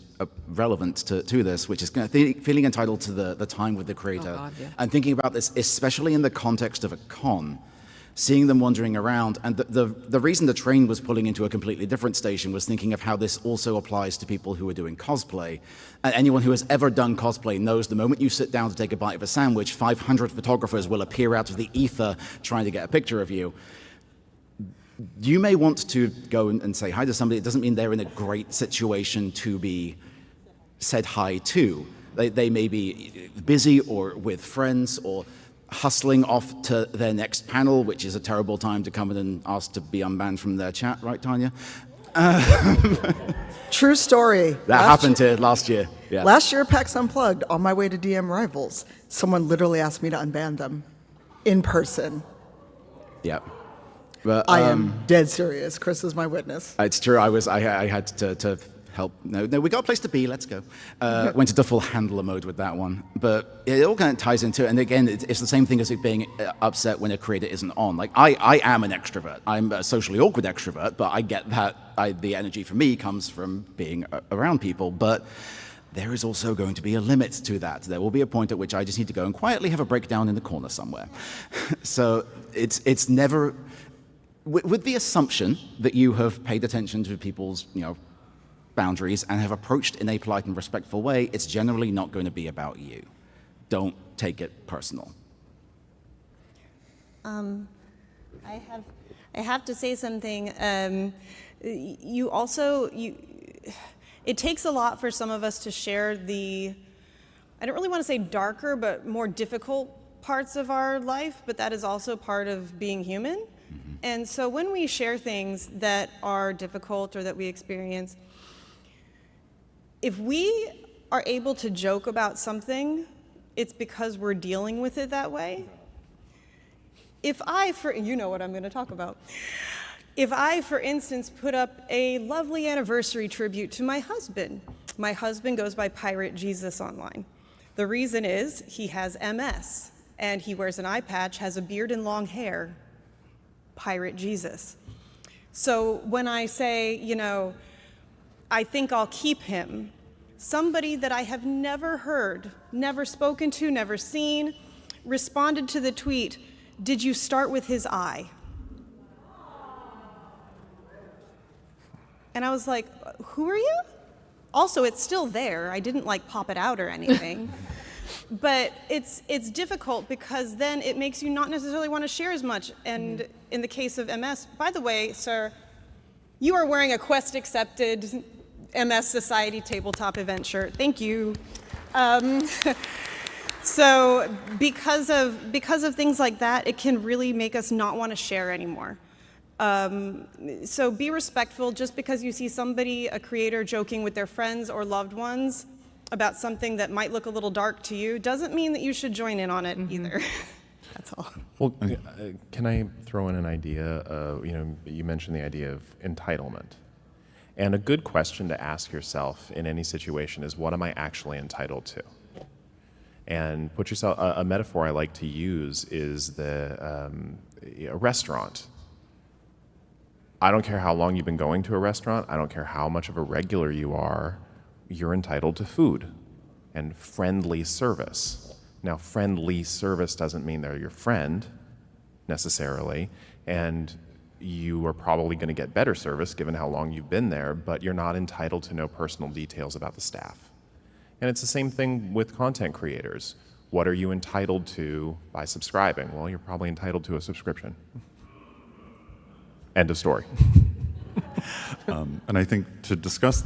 relevant to this, which is feeling entitled to the time with the creator, God, yeah. and thinking about this, especially in the context of a con. seeing them wandering around. And the reason the train was pulling into a completely different station was thinking of how this also applies to people who are doing cosplay. And anyone who has ever done cosplay knows the moment you sit down to take a bite of a sandwich, 500 photographers will appear out of the ether trying to get a picture of you. You may want to go and say hi to somebody. It doesn't mean they're in a great situation to be said hi to. They may be busy or with friends or hustling off to their next panel, which is a terrible time to come in and ask to be unbanned from their chat, right, Tanya? True story. That happened here last year. Yeah. Last year, PAX Unplugged, on my way to DM Rivals, someone literally asked me to unban them in person. Yeah. But, I am dead serious. Chris is my witness. It's true. I had to help. No, we got a place to be. Let's go. Went into full handler mode with that one. But it all kind of ties into it. And again, it's the same thing as it being upset when a creator isn't on. Like, I am an extrovert. I'm a socially awkward extrovert, but I get that the energy for me comes from being around people. But there is also going to be a limit to that. There will be a point at which I just need to go and quietly have a breakdown in the corner somewhere. So it's never... With the assumption that you have paid attention to people's, boundaries and have approached in a polite and respectful way, it's generally not going to be about you. Don't take it personal. I have to say something. It takes a lot for some of us to share I don't really want to say darker, but more difficult parts of our life, but that is also part of being human. Mm-hmm. And so when we share things that are difficult or that we experience, if we are able to joke about something, it's because we're dealing with it that way. If you know what I'm going to talk about. If I, for instance, put up a lovely anniversary tribute to my husband goes by Pirate Jesus online. The reason is he has MS, and he wears an eye patch, has a beard and long hair. Pirate Jesus. So when I say, I think I'll keep him, somebody that I have never heard, never spoken to, never seen, responded to the tweet, "Did you start with his eye?" And I was like, who are you? Also, it's still there. I didn't pop it out or anything. But it's difficult because then it makes you not necessarily want to share as much. And in the case of MS, by the way, sir, you are wearing a Quest-accepted MS Society tabletop event shirt. Thank you. So because of things like that, it can really make us not want to share anymore. So be respectful. Just because you see somebody, a creator, joking with their friends or loved ones about something that might look a little dark to you doesn't mean that you should join in on it either. That's all. Well, can I throw in an idea? You mentioned the idea of entitlement. And a good question to ask yourself in any situation is, what am I actually entitled to? And put yourself, a metaphor I like to use is a restaurant. I don't care how long you've been going to a restaurant. I don't care how much of a regular you are. You're entitled to food and friendly service. Now, friendly service doesn't mean they're your friend necessarily, and you are probably going to get better service given how long you've been there, but you're not entitled to know personal details about the staff. And it's the same thing with content creators. What are you entitled to by subscribing? Well, you're probably entitled to a subscription. End of story. And I think to discuss,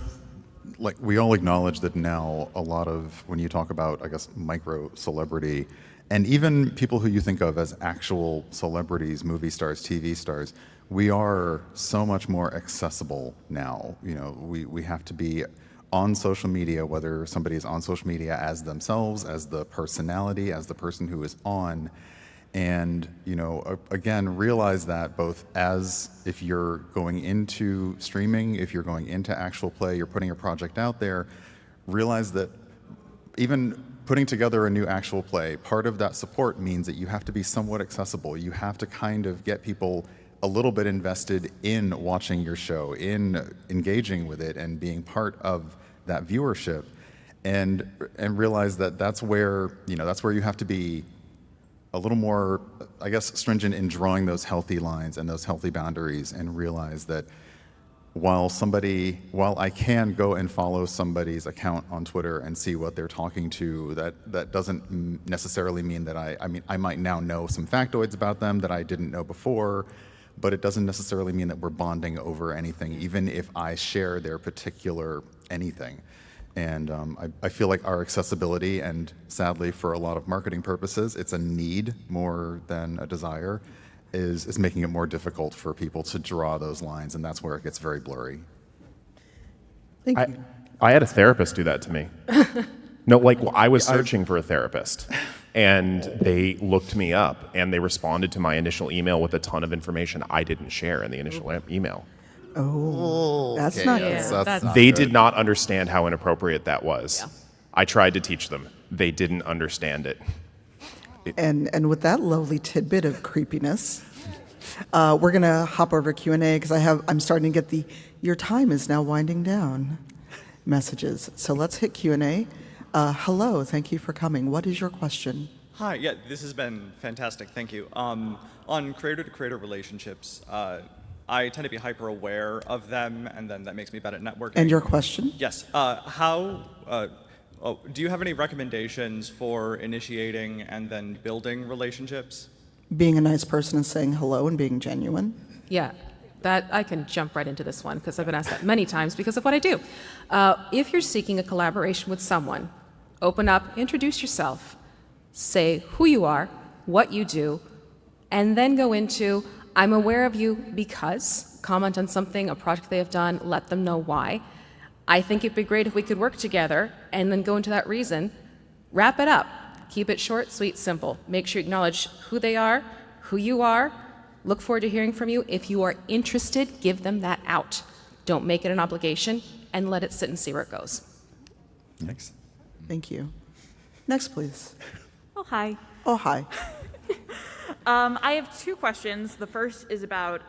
we all acknowledge that now a lot of, when you talk about, I guess, micro celebrity, and even people who you think of as actual celebrities, movie stars, TV stars, we are so much more accessible now. We have to be on social media, whether somebody is on social media as themselves, as the personality, as the person who is on. And, again, realize that both as if you're going into streaming, if you're going into actual play, you're putting a project out there, realize that even putting together a new actual play, part of that support means that you have to be somewhat accessible. You have to kind of get people a little bit invested in watching your show, in engaging with it and being part of that viewership, and realize that that's where you have to be a little more, I guess, stringent in drawing those healthy lines and those healthy boundaries, and realize that while I can go and follow somebody's account on Twitter and see what they're talking to, that doesn't necessarily mean that I might now know some factoids about them that I didn't know before, but it doesn't necessarily mean that we're bonding over anything, even if I share their particular anything. And I feel like our accessibility, and sadly for a lot of marketing purposes, it's a need more than a desire, is making it more difficult for people to draw those lines, and that's where it gets very blurry. Thank you. I had a therapist do that to me. No, like I was searching for a therapist, and they looked me up, and they responded to my initial email with a ton of information I didn't share in the initial email. Oh, that's not good. That's not They good. did not understand how inappropriate that was. Yeah. I tried to teach them. They didn't understand it. And with that lovely tidbit of creepiness, we're gonna hop over to Q&A because I'm starting to get your time is now winding down messages. So let's hit Q&A. Hello, thank you for coming. What is your question? Hi, yeah, this has been fantastic, thank you. On creator-to-creator relationships, I tend to be hyper aware of them, and then that makes me bad at networking. And your question? Yes. Do you have any recommendations for initiating and then building relationships? Being a nice person and saying hello and being genuine. Yeah, that I can jump right into this one because I've been asked that many times because of what I do. If you're seeking a collaboration with someone, open up, introduce yourself, say who you are, what you do, and then go into, I'm aware of you because, comment on something, a project they have done, let them know why. I think it'd be great if we could work together, and then go into that reason. Wrap it up. Keep it short, sweet, simple. Make sure you acknowledge who they are, who you are. Look forward to hearing from you. If you are interested, give them that out. Don't make it an obligation, and let it sit and see where it goes. Thanks. Thank you. Next, please. Oh, hi. Oh, hi. I have two questions. The first is about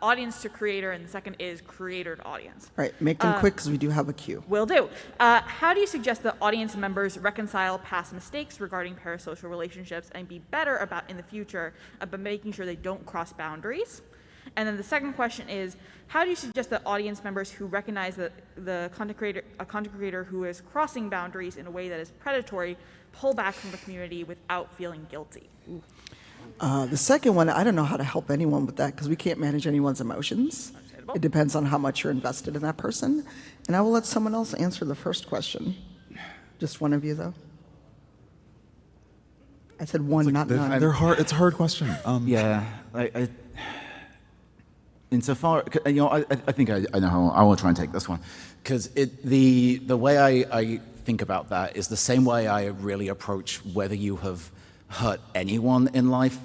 audience to creator, and the second is creator to audience. All right, make them quick because we do have a queue. Will do. How do you suggest that audience members reconcile past mistakes regarding parasocial relationships and be better about in the future about making sure they don't cross boundaries? And then the second question is, how do you suggest that audience members who recognize that a content creator who is crossing boundaries in a way that is predatory pull back from the community without feeling guilty? The second one, I don't know how to help anyone with that because we can't manage anyone's emotions. It depends on how much you're invested in that person. And I will let someone else answer the first question. Just one of you, though. I said one, not none. They're hard. It's a hard question. Yeah, insofar, I think I know how I will try and take this one, because the way I think about that is the same way I really approach whether you have hurt anyone in life,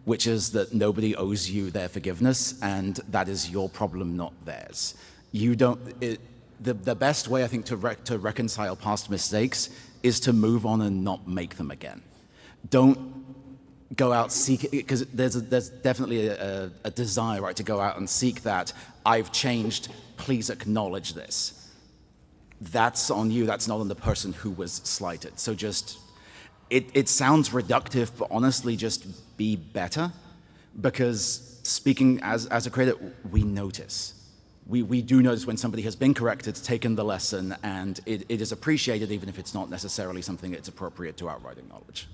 which is that nobody owes you their forgiveness, and that is your problem, not theirs. You don't. The best way I think to reconcile past mistakes is to move on and not make them again. Don't go out seek, because there's definitely a desire, right, to go out and seek that. I've changed. Please acknowledge this. That's on you. That's not on the person who was slighted. So just. It sounds reductive, but honestly, just be better, because speaking as a creator, we notice. We do notice when somebody has been corrected, taken the lesson, and it is appreciated, even if it's not necessarily something that's appropriate to outright acknowledge.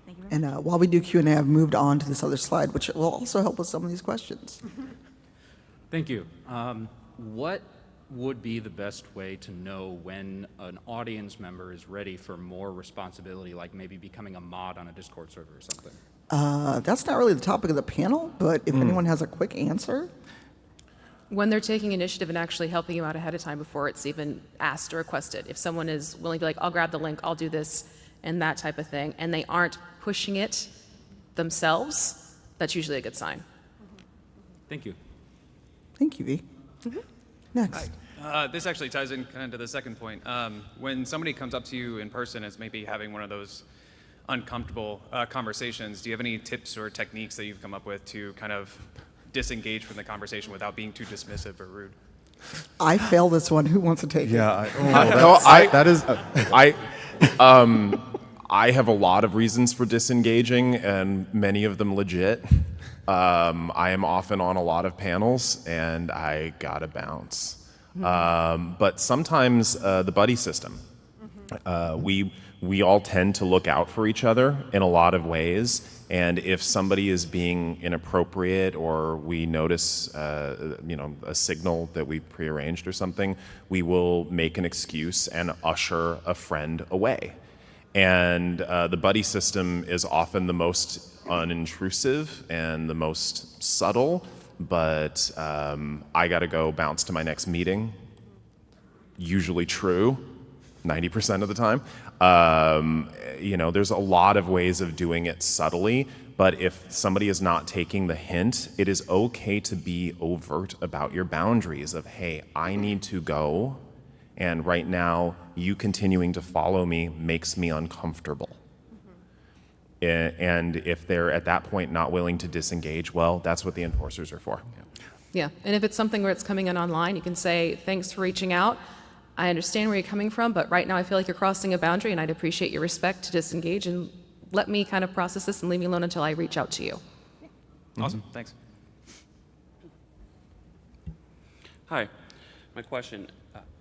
Thank you. And while we do Q&A, I've moved on to this other slide, which will also help with some of these questions. Thank you. What would be the best way to know when an audience member is ready for more responsibility, like maybe becoming a mod on a Discord server or something? That's not really the topic of the panel, but if anyone has a quick answer. When they're taking initiative and actually helping you out ahead of time before it's even asked or requested. If someone is willing to be like, I'll grab the link, I'll do this, and that type of thing, and they aren't pushing it themselves, that's usually a good sign. Thank you. Thank you, V. Next. Hi. This actually ties in kind of to the second point. When somebody comes up to you in person as maybe having one of those uncomfortable conversations, do you have any tips or techniques that you've come up with to kind of disengage from the conversation without being too dismissive or rude? I failed this one. Who wants to take it? Yeah. I have a lot of reasons for disengaging, and many of them legit. I am often on a lot of panels, and I gotta bounce. But sometimes the buddy system. We all tend to look out for each other in a lot of ways, and if somebody is being inappropriate or we notice a signal that we've prearranged or something, we will make an excuse and usher a friend away. And the buddy system is often the most unintrusive and the most subtle, but I gotta go bounce to my next meeting. Usually true, 90% of the time. There's a lot of ways of doing it subtly, but if somebody is not taking the hint, it is okay to be overt about your boundaries of, hey, I need to go, and right now you continuing to follow me makes me uncomfortable. And if they're at that point not willing to disengage, well, that's what the enforcers are for. Yeah, and if it's something where it's coming in online, you can say, thanks for reaching out. I understand where you're coming from, but right now I feel like you're crossing a boundary, and I'd appreciate your respect to disengage and let me kind of process this and leave me alone until I reach out to you. Awesome, thanks. Hi, my question,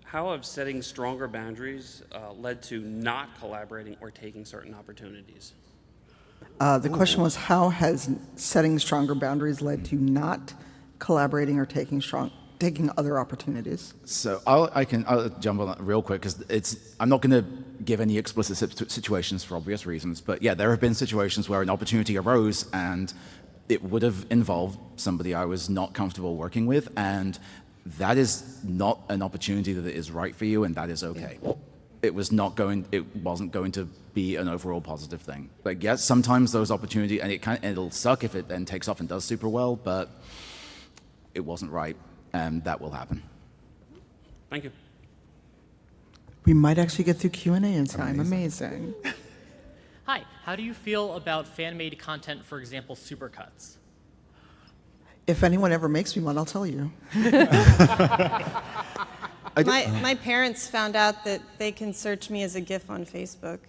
how have setting stronger boundaries led to not collaborating or taking certain opportunities? The question was, how has setting stronger boundaries led to not collaborating or taking other opportunities? So I'll jump on that real quick because I'm not going to give any explicit situations for obvious reasons, but yeah, there have been situations where an opportunity arose and it would have involved somebody I was not comfortable working with, and that is not an opportunity that is right for you, and that is okay. It wasn't going to be an overall positive thing. Like, yes, sometimes those opportunities, and it'll suck if it then takes off and does super well, but it wasn't right. And that will happen. Thank you. We might actually get through Q&A in time. Amazing. Hi, how do you feel about fan-made content, for example, supercuts? If anyone ever makes me one, I'll tell you. My parents found out that they can search me as a GIF on Facebook.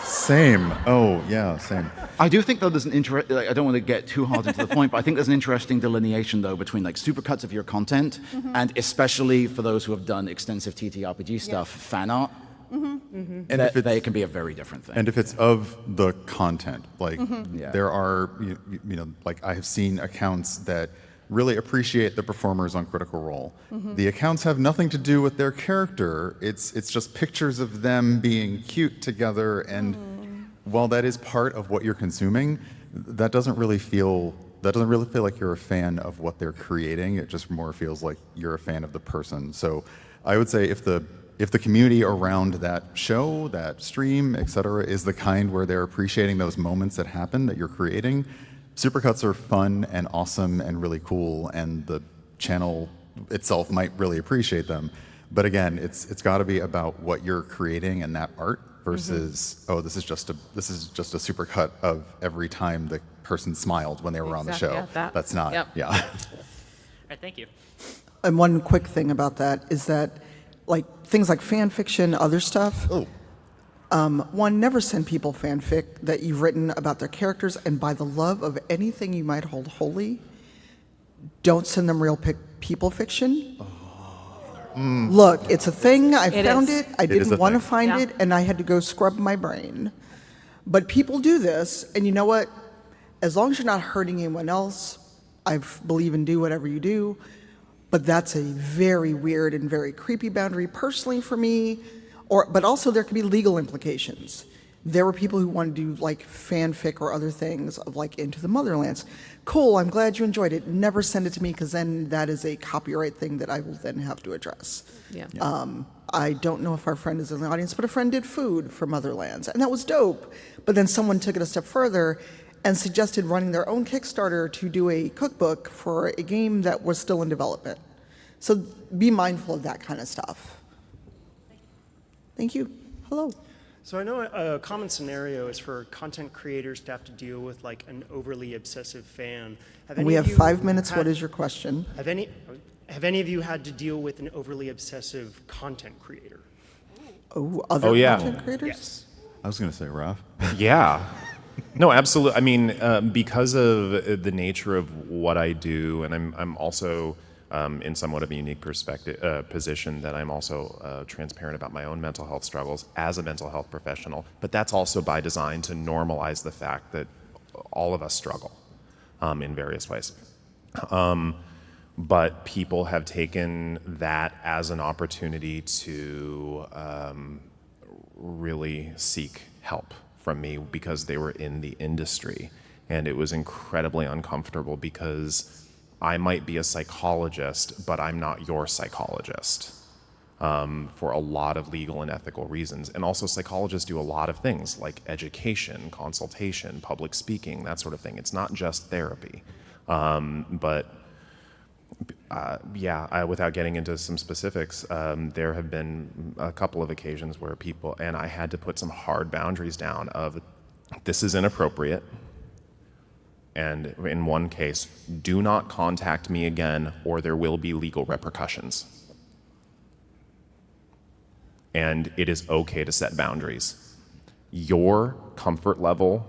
Same. Oh, yeah, same. I do think, though, there's an I don't want to get too hard into the point, but I think there's an interesting delineation, though, between like supercuts of your content and especially for those who have done extensive TTRPG stuff, fan art. And they can be a very different thing. And if it's of the content, like Yeah. there are, like I have seen accounts that really appreciate the performers on Critical Role. The accounts have nothing to do with their character. It's just pictures of them being cute together, and while that is part of what you're consuming, that doesn't really feel like you're a fan of what they're creating. It just more feels like you're a fan of the person. So I would say if the community around that show, that stream, etc., is the kind where they're appreciating those moments that happen that you're creating, supercuts are fun and awesome and really cool, and the channel itself might really appreciate them. But again, it's got to be about what you're creating and that art versus this is just a supercut of every time the person smiled when they were on the show. Yeah, That's not. Yep. Yeah. All right, thank you. And one quick thing about that is that, like, things like fan fiction, other stuff. One, never send people fanfic that you've written about their characters, and by the love of anything you might hold holy, don't send them real people fiction. Look, it's a thing. I found it. I didn't want to find it, and I had to go scrub my brain. But people do this, and you know what? As long as you're not hurting anyone else, I believe in do whatever you do. But that's a very weird and very creepy boundary personally for me. But also there could be legal implications. There were people who wanted to do like fanfic or other things of like Into the Motherlands. Cool, I'm glad you enjoyed it. Never send it to me, because then that is a copyright thing that I will then have to address. Yeah. I don't know if our friend is in the audience, but a friend did food for Motherlands, and that was dope. But then someone took it a step further and suggested running their own Kickstarter to do a cookbook for a game that was still in development. So be mindful of that kind of stuff. Thank you. Hello. So I know a common scenario is for content creators to have to deal with like an overly obsessive fan. We have 5 minutes. What is your question? Have any of you had to deal with an overly obsessive content creator? Other content creators? Yes. I was going to say, Raf. Yeah. No, absolutely. I mean, because of the nature of what I do, and I'm also in somewhat of a unique position that I'm also transparent about my own mental health struggles as a mental health professional, but that's also by design to normalize the fact that all of us struggle in various ways. But people have taken that as an opportunity to really seek help from me because they were in the industry. And it was incredibly uncomfortable because I might be a psychologist, but I'm not your psychologist for a lot of legal and ethical reasons. And also psychologists do a lot of things like education, consultation, public speaking, that sort of thing. It's not just therapy. Without getting into some specifics, there have been a couple of occasions where people, and I had to put some hard boundaries down of, this is inappropriate, and in one case, do not contact me again or there will be legal repercussions. And it is okay to set boundaries. Your comfort level,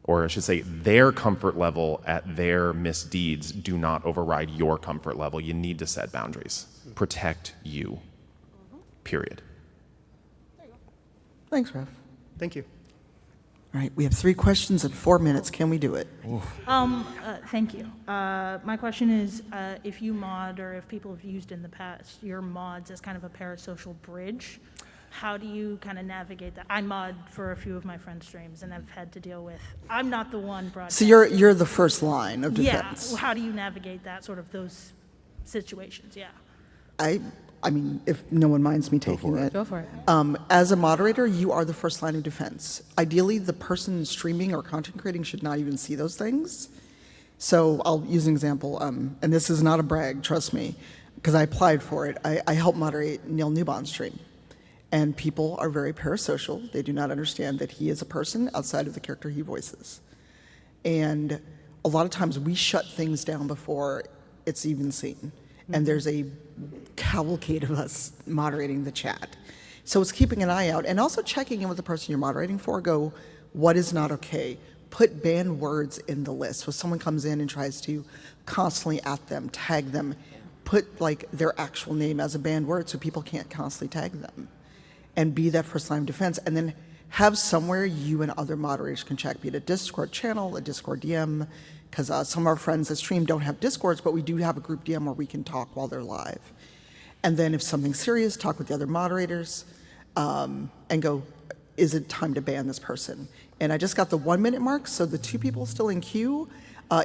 or I should say their comfort level at their misdeeds, do not override your comfort level. You need to set boundaries. Protect you. Period. Thanks, Raf. Thank you. All right, we have 3 questions in 4 minutes. Can we do it? Thank you. My question is, if you mod, or if people have used in the past your mods as kind of a parasocial bridge, how do you kind of navigate that? I mod for a few of my friends' streams, and I've had to deal with, I'm not the one broadcasting. So you're the first line of defense. Yeah, how do you navigate that, sort of those situations? Yeah. I mean, if no one minds me taking it. Go for it. As a moderator, you are the first line of defense. Ideally, the person streaming or content creating should not even see those things. So I'll use an example, and this is not a brag, trust me, because I applied for it. I helped moderate Neil Newbon's stream. And people are very parasocial. They do not understand that he is a person outside of the character he voices. And a lot of times we shut things down before it's even seen. And there's a cavalcade of us moderating the chat. So it's keeping an eye out and also checking in with the person you're moderating for. Go, what is not okay? Put banned words in the list. So if someone comes in and tries to constantly at them, tag them, put like their actual name as a banned word so people can't constantly tag them. And be that first line of defense, and then have somewhere you and other moderators can check, be it a Discord channel, a Discord DM, because some of our friends that stream don't have Discords, but we do have a group DM where we can talk while they're live. And then if something's serious, talk with the other moderators, and go, is it time to ban this person? And I just got the 1 minute mark, so the 2 people still in queue,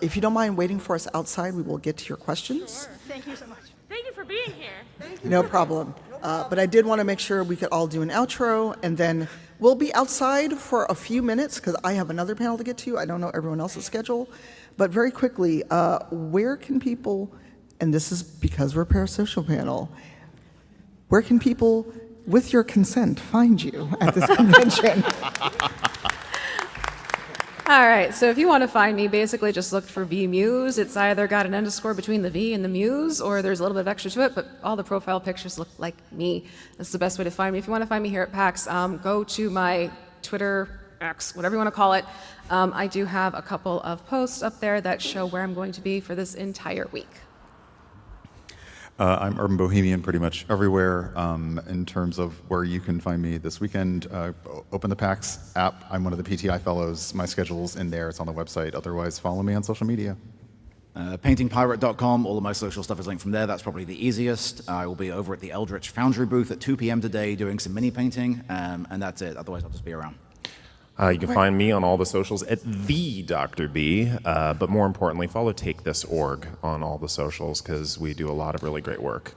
if you don't mind waiting for us outside, we will get to your questions. Sure. Thank you so much. Thank you for being here. Thank you. No problem. But I did want to make sure we could all do an outro, and then we'll be outside for a few minutes because I have another panel to get to. I don't know everyone else's schedule. But very quickly, where can people, and this is because we're a parasocial panel, where can people, with your consent, find you at this convention? All right, so if you want to find me, basically just look for VMuse. It's either got an underscore between the V and the Muse, or there's a little bit of extra to it, but all the profile pictures look like me. That's the best way to find me. If you want to find me here at PAX, go to my Twitter, X, whatever you want to call it. I do have a couple of posts up there that show where I'm going to be for this entire week. I'm Urban Bohemian pretty much everywhere. In terms of where you can find me this weekend, open the PAX app. I'm one of the PTI fellows. My schedule's in there. It's on the website. Otherwise, follow me on social media. Paintingpirate.com. All of my social stuff is linked from there. That's probably the easiest. I will be over at the Eldritch Foundry booth at 2 p.m. today doing some mini painting, and that's it. Otherwise, I'll just be around. You can find me on all the socials at the Dr. B, but more importantly, follow TakeThis.org on all the socials because we do a lot of really great work.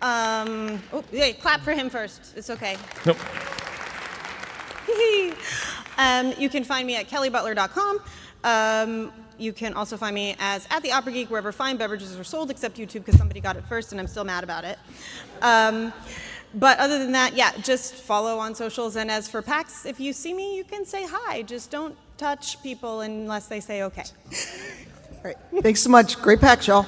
Clap for him first. It's okay. Nope. You can find me at kellybutler.com. You can also find me as at the Opera Geek wherever fine beverages are sold, except YouTube because somebody got it first and I'm still mad about it. But other than that, yeah, just follow on socials. And as for PAX, if you see me, you can say hi. Just don't touch people unless they say okay. All right. Thanks so much. Great PAX, y'all.